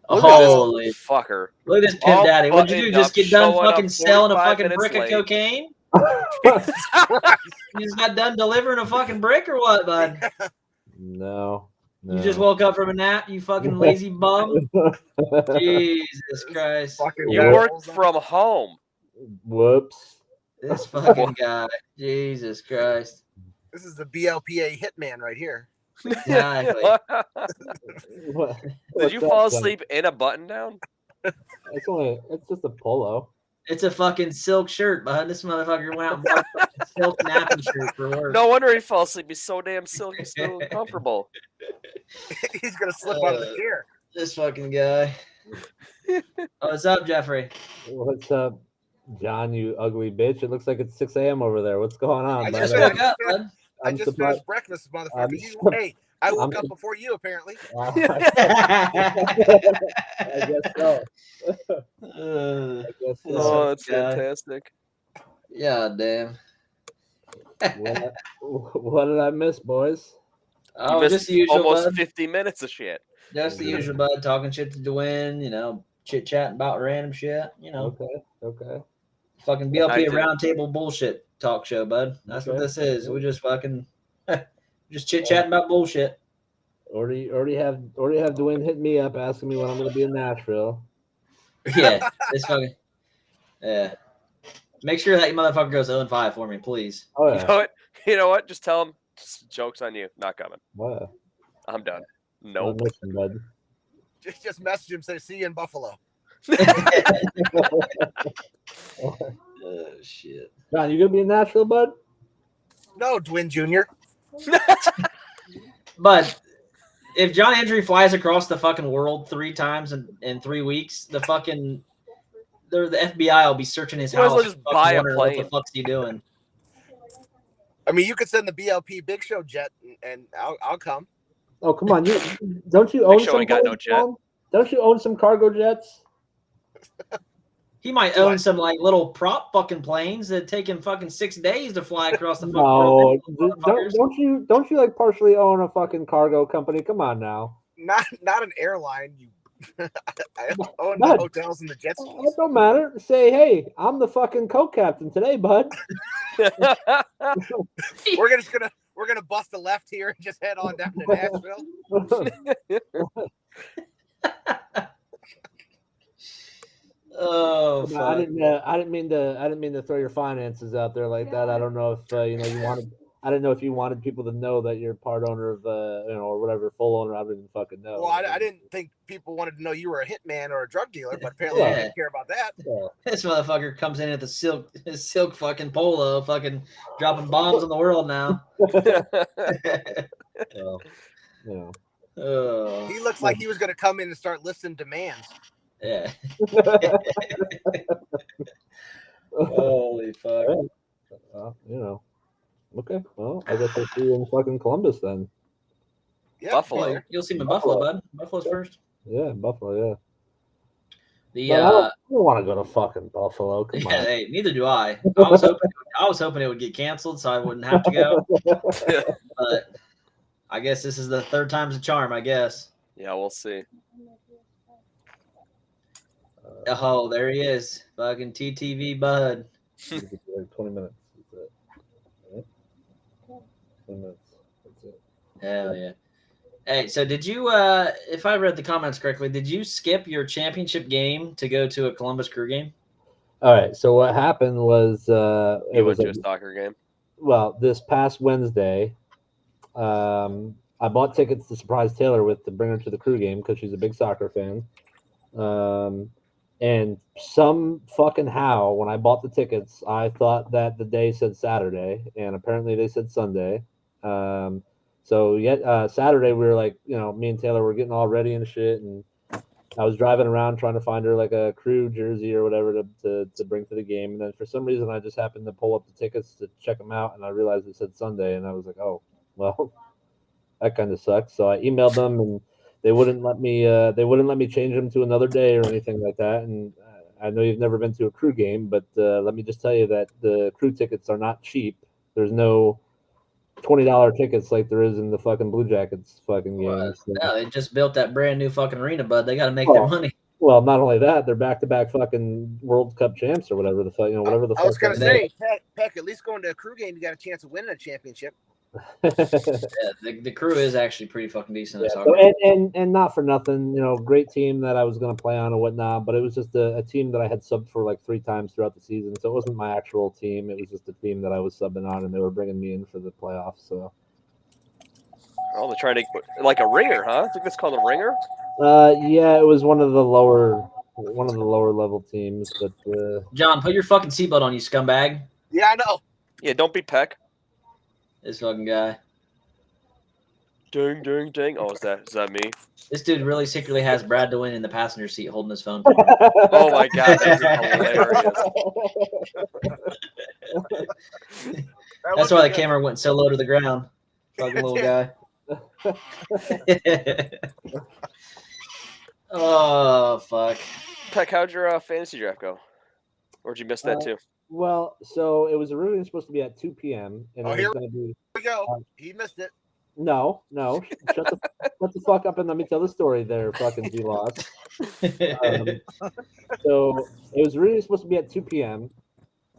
Look Holy at this fucker! Look at this pimp daddy. What'd you do? Just get done showing up fucking selling a 45 fucking minutes brick of late. cocaine? Jesus Christ. You just got done delivering a fucking brick or what, bud? No. You just woke up from a nap, you fucking lazy bum? Jesus Christ. Fucking He guy worked rolls up. from home. Whoops. This fucking guy. Jesus Christ. This is the BLPA hitman right here. Exactly. Did you fall asleep in a button down? It's just a polo. It's a fucking silk shirt, bud. This motherfucker went out and bought a silk napping shirt for work. No wonder he fell asleep. He's so damn silky, so comfortable. He's gonna slip out of the chair. This fucking guy. Oh, what's up, Jeffrey? What's up, John, you ugly bitch? It looks like it's 6 a.m. over there. What's going on, I man? just woke up, bud. I just finished breakfast, motherfucker. Hey, I woke up before you, apparently. I guess so. Oh, that's fantastic. Yeah, damn. What did I miss, boys? Oh, You just missed the usual, almost bud. 50 minutes of shit. Just the usual, bud. Talking shit to Dwayne, chit-chatting about random shit, Okay. Fucking BLP roundtable bullshit talk show, bud. That's what this is. We just fucking just chit-chatting about bullshit. Already have Dwayne hit me up asking me when I'm going to be in Nashville. Yeah, it's fucking. Yeah. Make sure that motherfucker goes 0-5 for me, please. Oh yeah. You know what? Just tell him. Joke's on you. Not coming. What? I'm done. Nope. Bud. Just message him, say, see you in Buffalo. Oh, shit. John, you going to be in Nashville, bud? No, Dwayne Jr. But if John Hendry flies across the fucking world 3 times in 3 weeks, the FBI will be searching his house. Just buy a plane. What the fuck's he doing? I mean, you could send the BLP Big Show jet, and I'll come. Oh, come on. Don't you own some got no jet. Don't you own some cargo jets? He might own some like little prop fucking planes that take him fucking 6 days to fly across the fucking world. Don't you like partially own a fucking cargo company? Come on now. Not an airline. You. I own the hotels and the jet skis. It don't matter. Say, hey, I'm the fucking co-captain today, bud. We're gonna bust a left here and just head on down to Nashville. Oh, no, I didn't mean to throw your finances out there like that. I don't know if you wanted. I didn't know if you wanted people to know that you're part owner of or whatever, full owner. I didn't fucking know. Well, I didn't think people wanted to know you were a hitman or a drug dealer, but apparently you didn't care about that. Yeah. This motherfucker comes in at the silk fucking polo, fucking dropping bombs on the world now. Oh. He looks like he was going to come in and start listing demands. Yeah. Holy fuck. Okay. Well, I guess I'll see you in fucking Columbus then. Yeah, Buffalo. You'll see him in Buffalo, bud. Buffalo's first. Yeah, Buffalo. Yeah. I don't want to go to fucking Buffalo. Come on. Hey, neither do I. I was hoping it would get canceled so I wouldn't have to go. But I guess this is the third time's a charm, I guess. Yeah, we'll see. Oh, there he is. Fucking TTV bud. 20 minutes. That's it. Right? 20 minutes. That's it. Hell yeah. Hey, so did you, if I read the comments correctly, did you skip your championship game to go to a Columbus Crew game? All right. So what happened was it was a soccer game. Well, this past Wednesday, I bought tickets to surprise Taylor to bring her to the Crew game because she's a big soccer fan. And some fucking how, when I bought the tickets, I thought that the day said Saturday, and apparently they said Sunday. So Saturday we were like, me and Taylor were getting all ready and shit, and I was driving around trying to find her like a Crew jersey or whatever to bring to the game. And then for some reason I just happened to pull up the tickets to check them out, and I realized it said Sunday, and I was like, oh, well, That kind of sucks. So I emailed them, and they wouldn't let me. They wouldn't let me change them to another day or anything like that. And I know you've never been to a Crew game, but let me just tell you that the Crew tickets are not cheap. There's no $20 tickets like there is in the fucking Blue Jackets fucking game. Yeah, they just built that brand new fucking arena, bud. They got to make their money. Well, not only that, they're back-to-back fucking World Cup champs or whatever the fuck, whatever the fuck. I was gonna say, Peck, at least going to a Crew game, you got a chance of winning a championship. Yeah, the Crew is actually pretty fucking decent. Yeah, so, and not for nothing, great team that I was going to play on and whatnot, but it was just a team that I had subbed for like 3 times throughout the season, so it wasn't my actual team. It was just a team that I was subbing on, and they were bringing me in for the playoffs. So, oh, they're trying to like a ringer, huh? I think that's called a ringer. Yeah, it was one of the lower level teams, but John, put your fucking seatbelt on, you scumbag. Yeah, I know. Yeah, don't be Peck. This fucking guy. Ding, ding, ding. Oh, is that me? This dude really secretly has Brad DeWin in the passenger seat holding his phone. Oh my god, that'd be hilarious. That's why the camera went so low to the ground. Fucking little guy. Oh fuck. Peck, how'd your fantasy draft go? Or did you miss that too? Well, so it was originally supposed to be at 2 p.m. and here going to be. we go. He missed it. No. Shut the fuck up and let me tell the story there, fucking D-Loss. So it was really supposed to be at 2 p.m.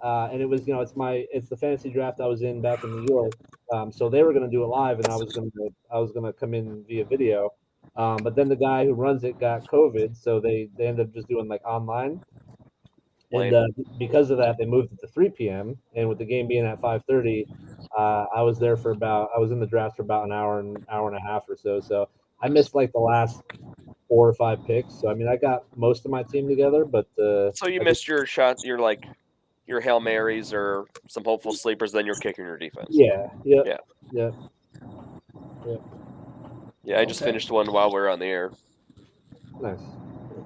And it was, it's the fantasy draft I was in back in New York. So they were going to do it live, and I was going to come in via video. But then the guy who runs it got COVID, so they ended up just doing like online. And because of that, they moved it to 3 p.m. And with the game being at 5:30, I was in the draft for about an hour and a half or so. So I missed like the last 4 or 5 picks. So I mean, I got most of my team together, but so you missed your shots. You're like your Hail Marys or some hopeful sleepers. Then you're kicking your defense. Yeah. I just finished one while we were on the air. Nice.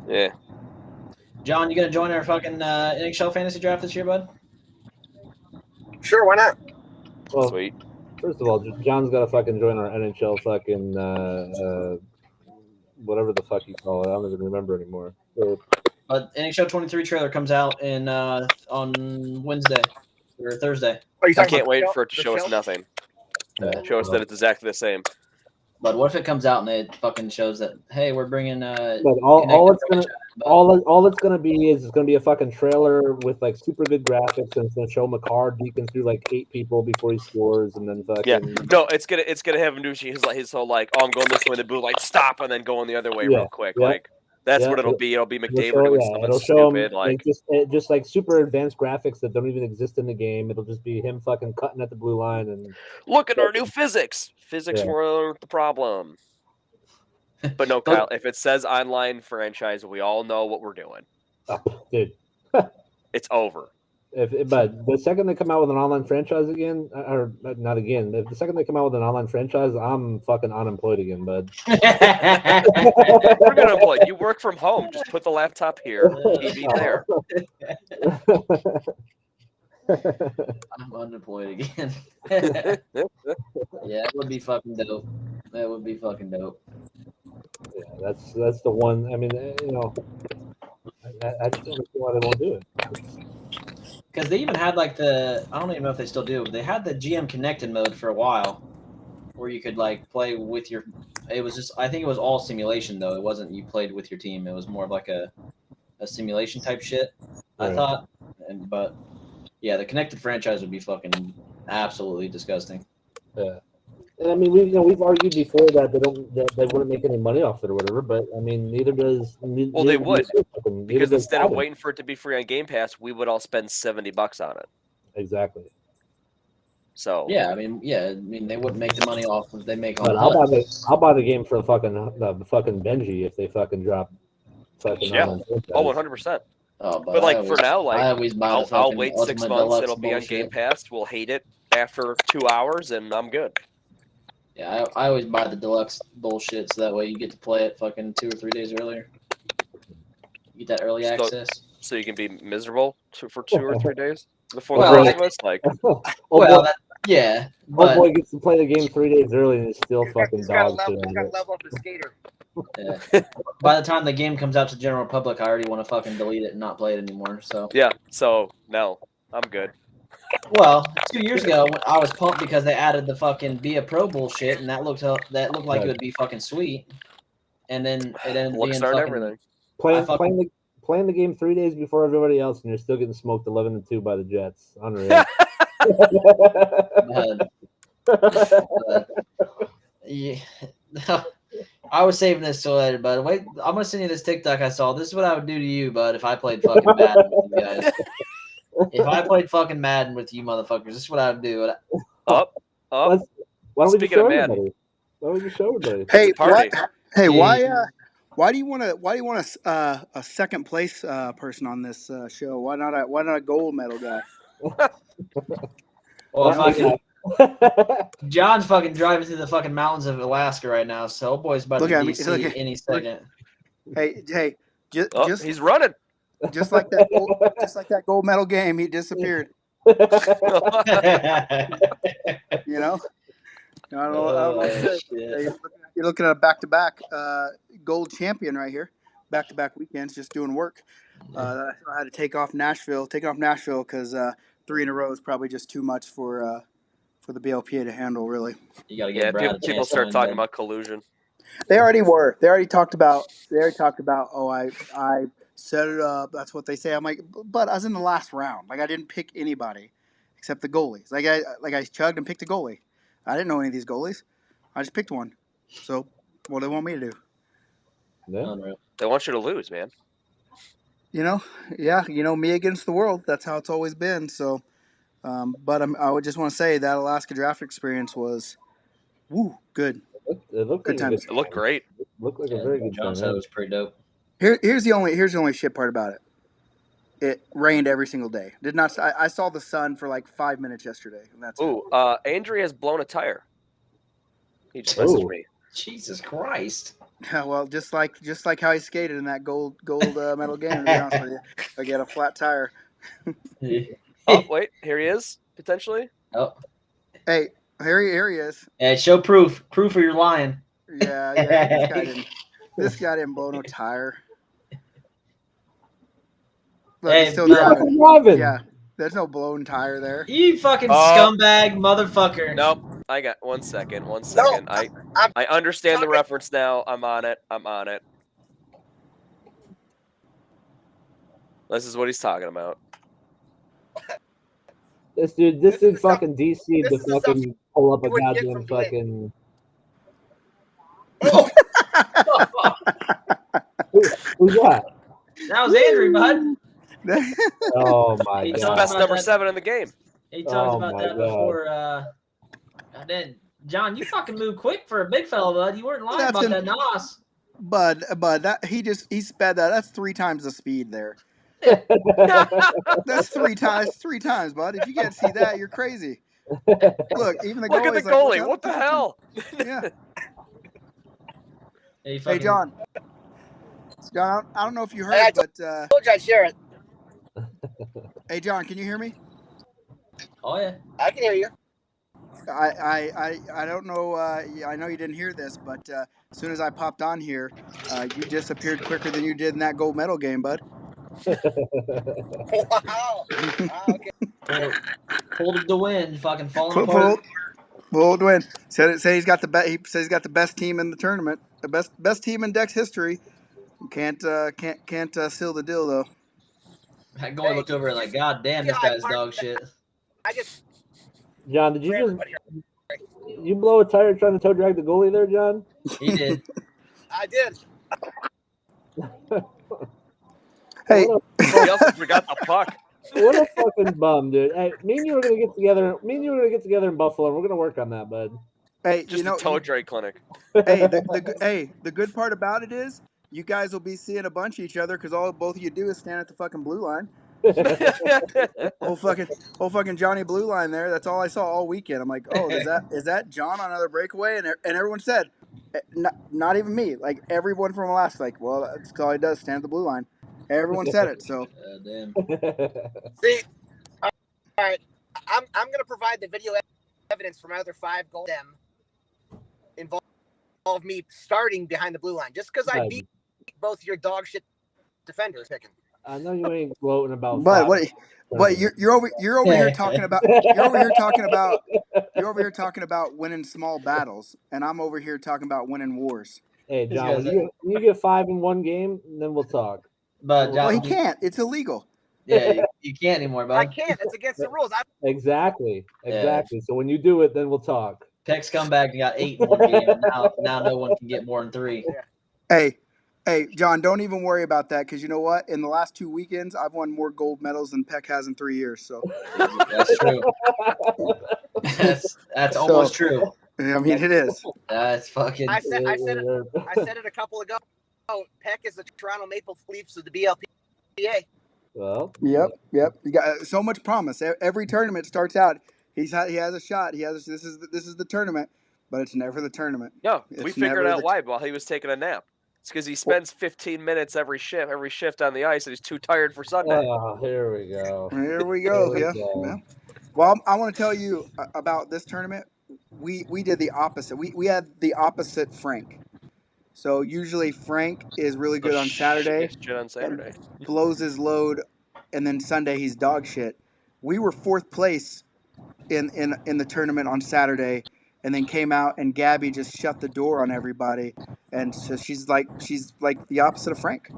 Yeah. John, you gonna join our fucking NHL fantasy draft this year, bud? Sure, why not? Well, sweet. First of all, John's got to fucking join our NHL fucking whatever the fuck you call it. I don't even remember anymore. So, But NHL 23 trailer comes out on Wednesday or Thursday. I can't wait for it to show us nothing. Show us that it's exactly the same. But what if it comes out and it fucking shows that, hey, we're bringing but all it's gonna be is it's gonna be a fucking trailer with like super good graphics, and it's gonna show McCarr deacon through like 8 people before he scores, and then fucking no, it's gonna have him do his whole like, oh, I'm going this way, the blue light stop, and then going the other way real quick. Like that's what it'll be. It'll be McDavid doing something stupid, like just like super advanced graphics that don't even exist in the game. It'll just be him fucking cutting at the blue line and look at our new physics. Physics weren't the problem. But no, Kyle, if it says online franchise, we all know what we're doing. Dude. It's over. But the second they come out with an online franchise again, or not again, if the second they come out with an online franchise, I'm fucking unemployed again, bud. We're gonna employ. You work from home. Just put the laptop here, TV there. I'm unemployed again. Yeah, it would be fucking dope. That would be fucking dope. Yeah, that's the one. I mean, I just don't know why they won't do it. Because they even had like I don't even know if they still do, but they had the GM connected mode for a while where you could like play with it was just, I think it was all simulation though. It wasn't you played with your team. It was more of like a simulation type shit, I thought. But yeah, the connected franchise would be fucking absolutely disgusting. Yeah. And I mean, we've argued before that they wouldn't make any money off it or whatever, but I mean, neither does. Well, they would, because instead of waiting for it to be free on Game Pass, we would all spend $70 on it. Exactly. So yeah, I mean, they wouldn't make the money off if they make all. But I'll buy the game for the fucking Benji if they fucking drop fucking. Yeah. 100%. Oh, but like for now, like I'll wait 6 months. Deluxe It'll be bullshit. on Game Pass. We'll hate it after 2 hours, and I'm good. Yeah, I always buy the deluxe bullshit so that way you get to play it fucking 2 or 3 days earlier. You get that early access. So you can be miserable for 2 or 3 days before the rest of us. Like, Yeah, Oh but boy gets to play the game 3 days early and is still fucking He's got to dog shit level. He's at got to it. level up his skater. yeah. By the time the game comes out to the general public, I already want to fucking delete it and not play it anymore. So, Yeah. So no, I'm good. well, 2 years ago, I was pumped because they added the fucking Be a Pro bullshit, and that looked like it would be fucking sweet. And then it ended up Look, being start fucking. everything. Playing the game 3 days before everybody else, and you're still getting smoked 11-2 by the Jets. Unreal. Yeah. I was saving this till later, bud. Wait, I'm gonna send you this TikTok I saw. This is what I would do to you, bud, if I played fucking Madden with you guys. If I played fucking Madden with you motherfuckers, this is what I would do. Up. Why don't we just Speaking show of Madden. everybody? Why don't we just show everybody? It's a party. Hey, Yeah. why do you want a second place person on this show? Why not a gold medal guy? Well, fucking John's fucking driving through the fucking mountains of Alaska right now, so old boy's about Look to at me, DC look at- any second. Hey, Oh, just he's running. just like that gold medal game, he disappeared. You know, I don't know what to say. Shit. You're looking at a back-to-back gold champion right here. Back-to-back weekends, just doing work. I had to take off Nashville because 3 in a row is probably just too much for the BLPA to handle. Really, You gotta Yeah, get Brad a people chance to start win, talking bud. about collusion. they already were. They already talked about. Oh, I set it up. That's what they say. I'm like, but I was in the last round. Like I didn't pick anybody except the goalies. Like I chugged and picked a goalie. I didn't know any of these goalies. I just picked one. So what do they want me to do? Yeah. Unreal. They want you to lose, man. Me against the world. That's how it's always been. So, but I would just want to say that Alaska draft experience was, good. It looked Good like a times. It looked great. Looked like Yeah, a very good John time. said it was pretty dope. Here's the only shit part about it. It rained every single day. Did not. I saw the sun for like 5 minutes yesterday, and that's Ooh, Andrew has blown a tire. He just Ooh. messaged me. Jesus Christ. Yeah, well, just like how he skated in that gold medal game. To be honest with you, I get a flat tire. Oh, wait, here he is, potentially. Oh. Hey, here he is. Hey, show proof. Proof or you're lying. Yeah. This guy didn't blow no tire. Look, Hey, he's still but- driving. Yeah, there's no blown tire there. You fucking Oh. scumbag motherfucker. Nope. I got 1 second. 1 second. I understand the reference now. I'm on it. This is what he's talking about. This dude fucking DC to this is the stuff fucking pull up a you wouldn't get goddamn from Blake. fucking. Oh, Who's that? That was Andrew, bud. Oh my He That's the talked god! best about number that. 7 in the game. He talked Oh about my that God. before. And then, John, you fucking moved quick for a big fella, bud. You weren't lying That's about an- that NOS. But that he sped that. That's 3 times the speed there. That's 3 times. 3 times, bud. If you can't see that, you're crazy. Look, even the Look at the goalie's like, goalie. What the fucking-" hell? Yeah. Hey, Hey, John. John, I don't know if you Hey, I heard, but told you I'd share it. hey, John, can you hear me? Oh, yeah. I can hear you. I don't know. I know you didn't hear this, but as soon as I popped on here, you disappeared quicker than you did in that gold medal game, bud. Wow. Okay. Pulled the wind, fucking falling apart. Pulled win. Say he's got the best. He says he's got the best team in the tournament. The best team in Dex history. Can't seal the deal though. That goalie looked over and like, God damn, this guy's dog shit. I just John, did you for just everybody here. you blow a tire trying to toe drag the goalie there, John? He did. I did. Hey, He also forgot the puck. What a fucking bum, dude. Hey, me and you are gonna get together. Me and you are gonna get together in Buffalo, and we're gonna work on that, bud. hey, Just a toe drag clinic. hey, the good part about it is you guys will be seeing a bunch of each other because both of you do is stand at the fucking blue line. Whole fucking Johnny Blue Line there. That's all I saw all weekend. I'm like, oh, is that John on another breakaway? And everyone said, not even me. Like everyone from Alaska, like, well, that's all he does, stand at the blue line. Everyone said it. So Damn. See, all right. I'm gonna provide the video evidence from other 5 goals them involve me starting behind the blue line just because I beat both your dog shit defenders picking. I know you ain't gloating about. But you're over here talking about you're over here talking about winning small battles, and I'm over here talking about winning wars. Hey, John, when you get 5 in one game, then we'll talk. But John, Well, he can't. It's illegal. Yeah, you can't anymore, bud. I can't. It's against the rules. Exactly. So when you do it, then we'll talk. Peck's come back and got 8 in one game, and now no one can get more than 3. Yeah. Hey, John, don't even worry about that because you know what? In the last 2 weekends, I've won more gold medals than Peck has in 3 years. So that's true. That's almost true. I mean, it is. That's fucking. I said it a couple ago. Peck is the Toronto Maple Leafs of the BLPA. Well, Yep. You got so much promise. Every tournament starts out. He has a shot. This is the tournament, but it's never the tournament. No, It's we figured never out the- why while he was taking a nap. It's because he spends 15 minutes every shift on the ice, and he's too tired for Sunday. oh, here we go. Here we go. Here we Yeah. go. Yeah. Well, I want to tell you about this tournament. We did the opposite. We had the opposite Frank. So usually Frank is really good on Saturday. Shit on Saturday. Blows his load, and then Sunday he's dog shit. We were 4th place in the tournament on Saturday, and then came out and Gabby just shut the door on everybody, and so she's like the opposite of Frank.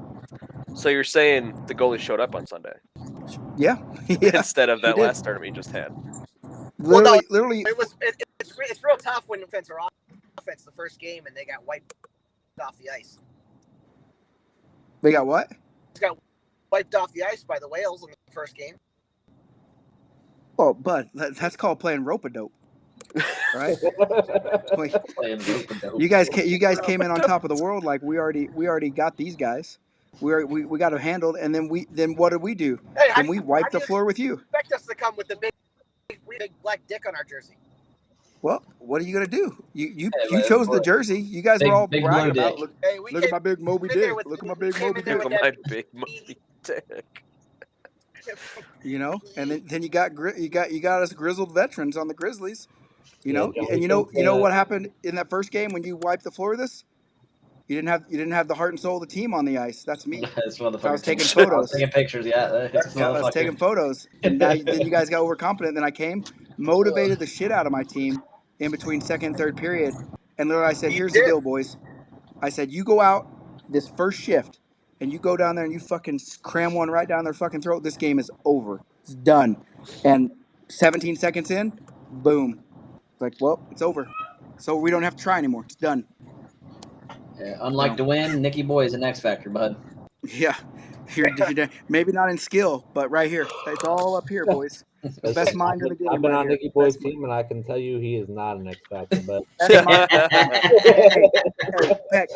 So you're saying the goalie showed up on Sunday Yeah. instead of that he did. last tournament you just had. Literally. It's real tough when defense or offense the first game and they got wiped off the ice. They got what? Got wiped off the ice by the Whales in the first game. Oh, bud, that's called playing rope-a-dope, right? Like, you guys came in on top of the world. Like we already got these guys. We got them handled, and then what did we do? Hey, then we wiped the floor with you. Expect us to come with the big black dick on our jersey. Well, what are you gonna do? You man, chose the jersey. You guys were all big bragging blue about. dick. Look at my big Moby Dick. Look at my big Moby Dick. Look at my big Moby Dick. You know, and then you got us grizzled veterans on the Grizzlies. You know, Yeah, and you know what happened in that first game when you wiped the floor with us? You didn't have the heart and soul of the team on the ice. That's me. This motherfucker. I was taking photos. I was taking pictures. Yeah, I was taking photos, and then you guys got overconfident. Then I came, motivated the shit out of my team in between second and third period, and literally I said, "Here's the deal, boys." I said, "You go out this first shift, and you go down there and you fucking cram one right down their fucking throat. This game is over. It's done." And 17 seconds in, boom. It's like, well, it's over. So we don't have to try anymore. It's done. Yeah, unlike to win, Nicky Boy is an X factor, bud. Yeah. You're maybe not in skill, but right here. It's all up here, boys. The best mind of the game. I've been right on here. Nicky Boy's team, and I can tell you he is not an X factor. But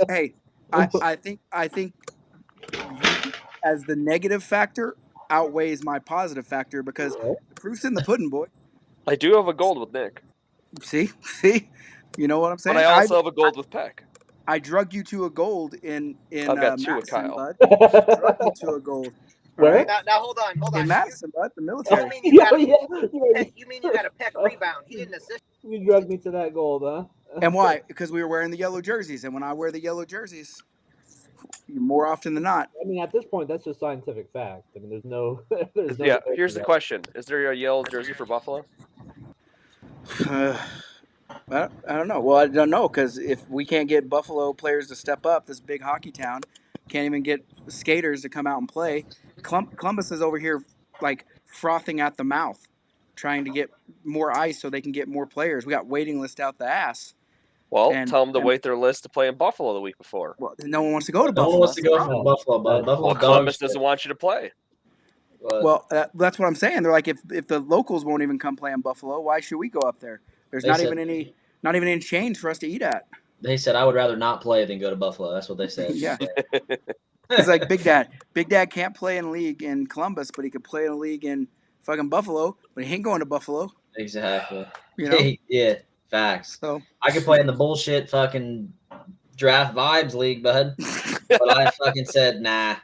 hey, I think as the negative factor outweighs my positive factor because the proof's in the pudding, boy. I do have a gold with Nick, See, you know what I'm saying? but I also have a gold with Peck. I drug you to a gold in I've got 2 with Madison, Kyle. bud. Drug you to a gold. Where? Now hold on. In Madison, bud, the military. You mean you got a Peck rebound? He didn't assist. You drugged me to that gold, huh? And why? Because we were wearing the yellow jerseys, and when I wear the yellow jerseys, more often than not. I mean, at this point, that's just scientific fact. I mean, there's no. Yeah, here's the question: is there a yellow jersey for Buffalo? I don't know. Well, I don't know because if we can't get Buffalo players to step up, this big hockey town can't even get skaters to come out and play. Columbus is over here like frothing at the mouth, trying to get more ice so they can get more players. We got waiting list out the ass. Well, tell them to wait their list to play in Buffalo the week before. Well, no one wants to go to No Buffalo. one wants to go That's the from Buffalo, bud. Buffalo Columbus doesn't want you to play. But well, that's what I'm saying. They're like, if the locals won't even come play in Buffalo, why should we go up there? There's not even any change for us to eat at. They said I would rather not play than go to Buffalo. That's what they said. Yeah. It's like Big Dad. Big Dad can't play in a league in Columbus, but he could play in a league in fucking Buffalo, but he ain't going to Buffalo. Exactly. You know? Yeah, facts. So I could play in the bullshit fucking draft vibes league, bud. But I fucking said nah.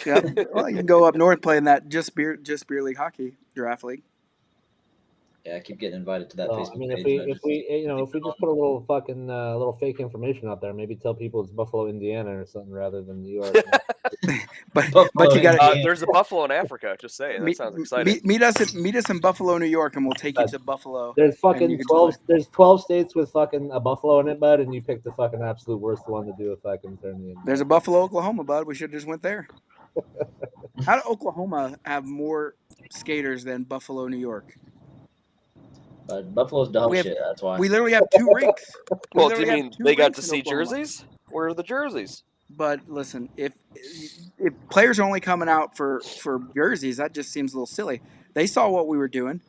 yeah. Well, you can go up north playing that just beer league hockey draft league. Yeah, I keep getting invited to that So, Facebook I mean, page. if we just put a little fucking little fake information out there, maybe tell people it's Buffalo, Indiana, or something rather than New York. But you got to there's a buffalo in Africa. Just saying, that sounds exciting. meet us in Buffalo, New York, and we'll take you to Buffalo. There's and fucking you can 12. There's 12 states with fucking a buffalo in it, bud, and you picked the fucking absolute worst one to do a fucking tournament. There's a Buffalo, Oklahoma, bud. We should have just went there. How did Oklahoma have more skaters than Buffalo, New York? But Buffalo's dog We have- shit. That's why. We literally have 2 rinks. Well, do you mean they got to see jerseys? Where are the jerseys? But listen, if players are only coming out for jerseys, that just seems a little silly. They saw what we were doing.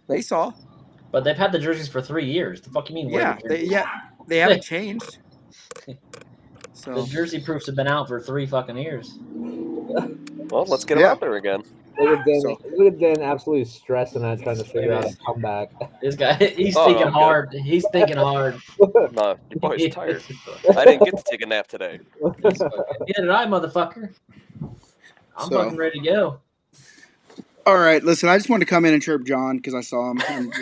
They saw. But they've had the jerseys for 3 years. The fuck you mean? Yeah, where the jerseys? they haven't changed. The So jersey proofs have been out for 3 fucking years. Well, let's get them out there again. Look at Dan absolutely stressing out trying to figure out a comeback. This guy, he's Oh, thinking okay. hard. He's thinking hard. No, your boy's tired. I didn't get to take a nap today. Neither did I, motherfucker. I'm So- fucking ready to go. all right, listen. I just wanted to come in and chirp John because I saw him. And,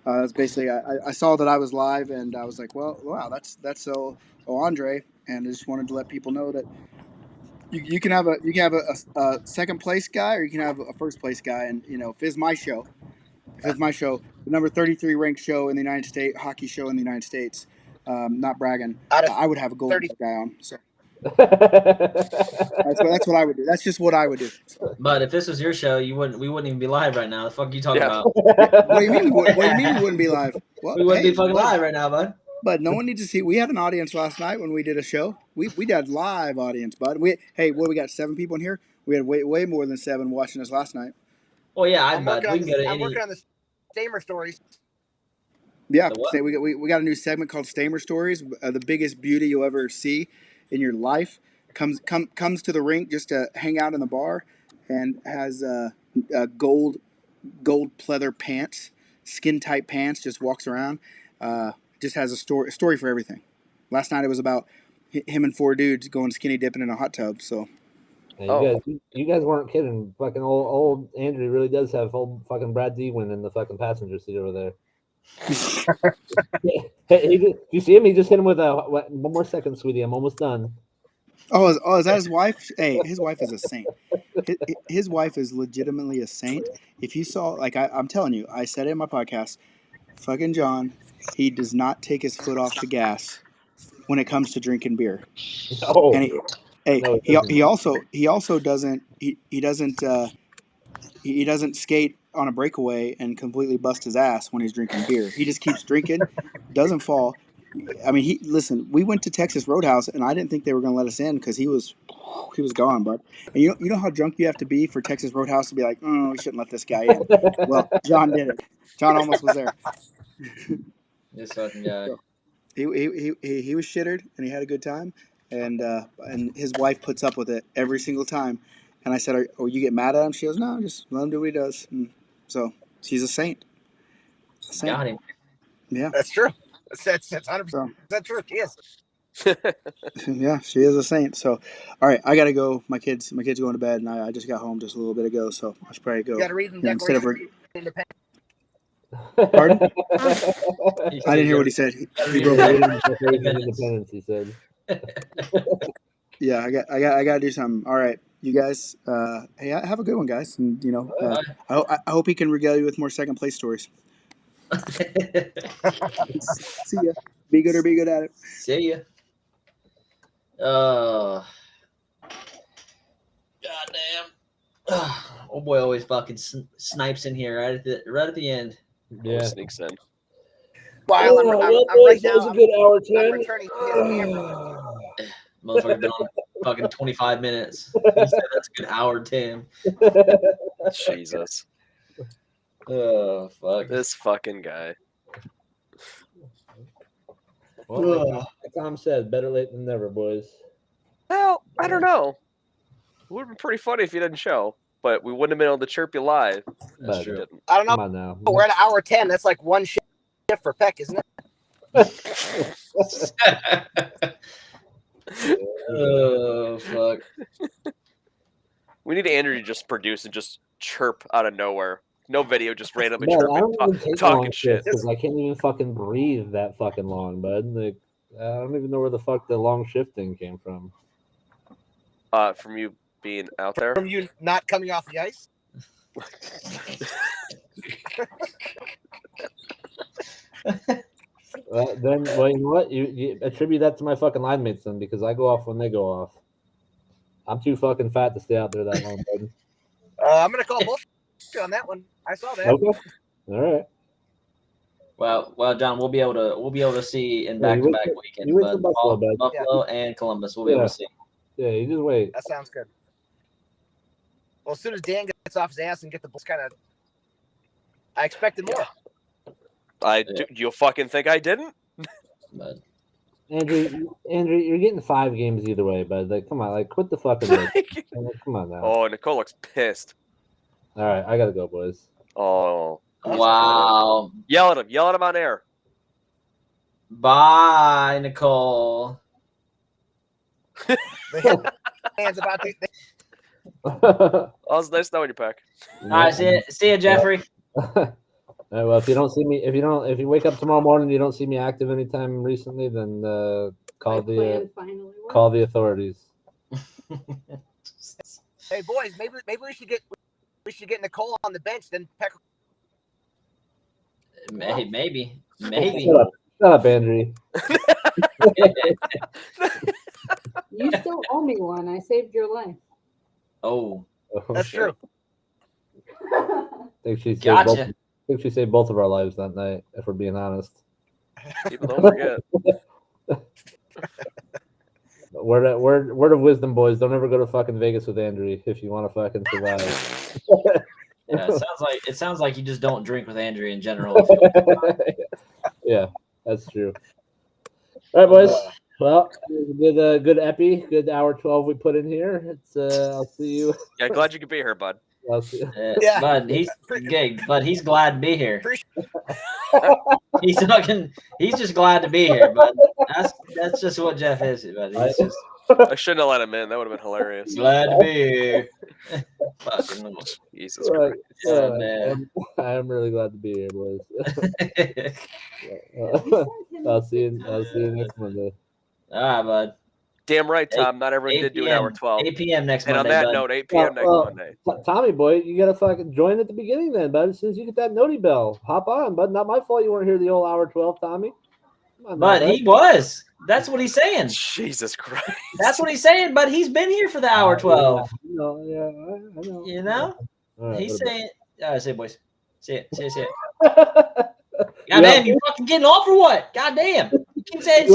that's basically I saw that I was live, and I was like, well, wow, that's so Andre, and I just wanted to let people know that you can have a second place guy, or you can have a first place guy, and if it's my show, the number 33 ranked show in the United States, hockey show in the United States, not bragging, I would have a gold guy on. So that's what I would do. That's just what I would do. But if this was your show, we wouldn't even be live right now. The fuck are you talking Yeah. about? What do you mean? What do you mean we wouldn't be live? Well, We wouldn't hey, be fucking but- live right now, bud. But no one needs to see. We had an audience last night when we did a show. We did live audience, bud. We got 7 people in here. We had way more than 7 watching us last night. Well, yeah, I'm bud. working We on can go to I'm any. working on the Stamer stories. Yeah, The what? we got a new segment called Stamer Stories. The biggest beauty you'll ever see in your life comes to the rink just to hang out in the bar, and has gold pleather pants, skin tight pants. Just walks around. Just has a story for everything. Last night it was about him and 4 dudes going skinny dipping in a hot tub. So Yeah, you guys weren't kidding. Fucking old Andrew really does have old fucking Brad Dewin in the fucking passenger seat over there. You see him? He just hit him with one more second, sweetie. I'm almost done. is that his wife? Hey, his wife is a saint. His wife is legitimately a saint. If you saw, like I'm telling you, I said it in my podcast. Fucking John, he does not take his foot off the gas when it comes to drinking beer. No. And he also doesn't he doesn't skate on a breakaway and completely bust his ass when he's drinking beer. He just keeps drinking, doesn't fall. I mean, we went to Texas Roadhouse, and I didn't think they were going to let us in because he was gone, bud. And you know how drunk you have to be for Texas Roadhouse to be like, oh, we shouldn't let this guy in. Well, John did it. John almost was there. This fucking guy. He was shittered, and he had a good time, and his wife puts up with it every single time. And I said, "Oh, you get mad at him?" She goes, "No, just let him do what he does." And so she's a saint. Got him. Yeah, That's true. That's 100% true. She is. yeah, she is a saint. So, all right, I gotta go. My kids going to bed, and I just got home just a little bit ago, so I should probably go. You got to read them instead of Declaration of Independence. Pardon? I didn't hear what he said. He broke up. Independence, he said. Yeah, I got to do something. All right, you guys. Hey, have a good one, guys. And I hope he can regale you with more second place stories. See ya. Be good or be good at it. See ya. Goddamn. Oh boy, always fucking snipes in here right at the end. Yeah. Sneaks in. While I'm right now, a good hour, I'm 10. returning his camera. Motherfucker been on fucking 25 minutes. He said that's a good hour, Tim. Jesus. Oh fuck. This fucking guy. Well, like Tom said, better late than never, boys. Well, I don't know. It would have been pretty funny if you didn't show, but we wouldn't have been able to chirp you live. That's But- true. Didn't. I don't know. Come on now. We're at hour 10. That's like one shift for Peck, isn't it? Oh fuck. We need Andrew to just produce and just chirp out of nowhere. No video, just randomly Man, I chirping, don't even take talking long shit. shifts because I can't even fucking breathe that fucking long, bud. Like, I don't even know where the fuck the long shift thing came from. From you being out there. From you not coming off the ice. Then, well, you know what? You attribute that to my fucking line mates then, because I go off when they go off. I'm too fucking fat to stay out there that long, bud. I'm gonna call bullshit on that one. I saw that. Okay. All right. Well, John, we'll be able to see in Yeah, you back-to-back wait weekends, for but Buffalo, bud. Buffalo and Columbus, we'll be able to see. Yeah, you just wait. That sounds good. Well, as soon as Dan gets off his ass and get the Bulls, I expected more. You fucking think I didn't? But Andrew, you're getting 5 games either way, bud. Like, come on, like, quit the fucking. Come on now. Oh, Nicole looks pissed. All right, I gotta go, boys. Oh, wow! Yell at him on air. Bye, Nicole. The hands about the. Oh, it's nice knowing you, Pack. All right, see you, Jeffrey. Well, if you wake up tomorrow morning and you don't see me active anytime recently, then call the authorities. Hey boys, maybe we should get Nicole on the bench. Then Peck. Maybe. Shut up, Andrew. You still owe me one. I saved your life. Oh, That's true. I think she saved gotcha. I think she saved both of our lives that night, if we're being honest. People don't forget. Word of wisdom, boys. Don't ever go to fucking Vegas with Andrew if you want to fucking survive. Yeah, it sounds like you just don't drink with Andrew in general. Yeah, that's true. All right, boys. Well, good epi, good hour 12 we put in here. It's I'll see you. Yeah, glad you could be here, bud. I'll see you. Yeah. But he's glad to be here. He's just glad to be here, but that's just what Jeff is. But he's just I shouldn't have let him in. That would have been hilarious. glad to be here. Fucking Jesus Christ. I am really glad to be here, boys. I'll see you next Monday. All right, bud. Damn right, Tom. Not everyone did do an hour 12. 8 p.m. next and Monday. on that bud. note, 8 p.m. next Monday. Tommy boy, you gotta fucking join at the beginning then, bud. As soon as you get that noti bell, hop on, bud. Not my fault you weren't here the whole hour 12, Tommy. Come on now, But bud. he was. That's what he's saying. Jesus Christ. That's what he's saying. But he's been here for the hour 12. I know. You know, All right, he's what saying. Say it, boys. See it. about- God damn, you fucking getting off or what? God damn. You keep saying see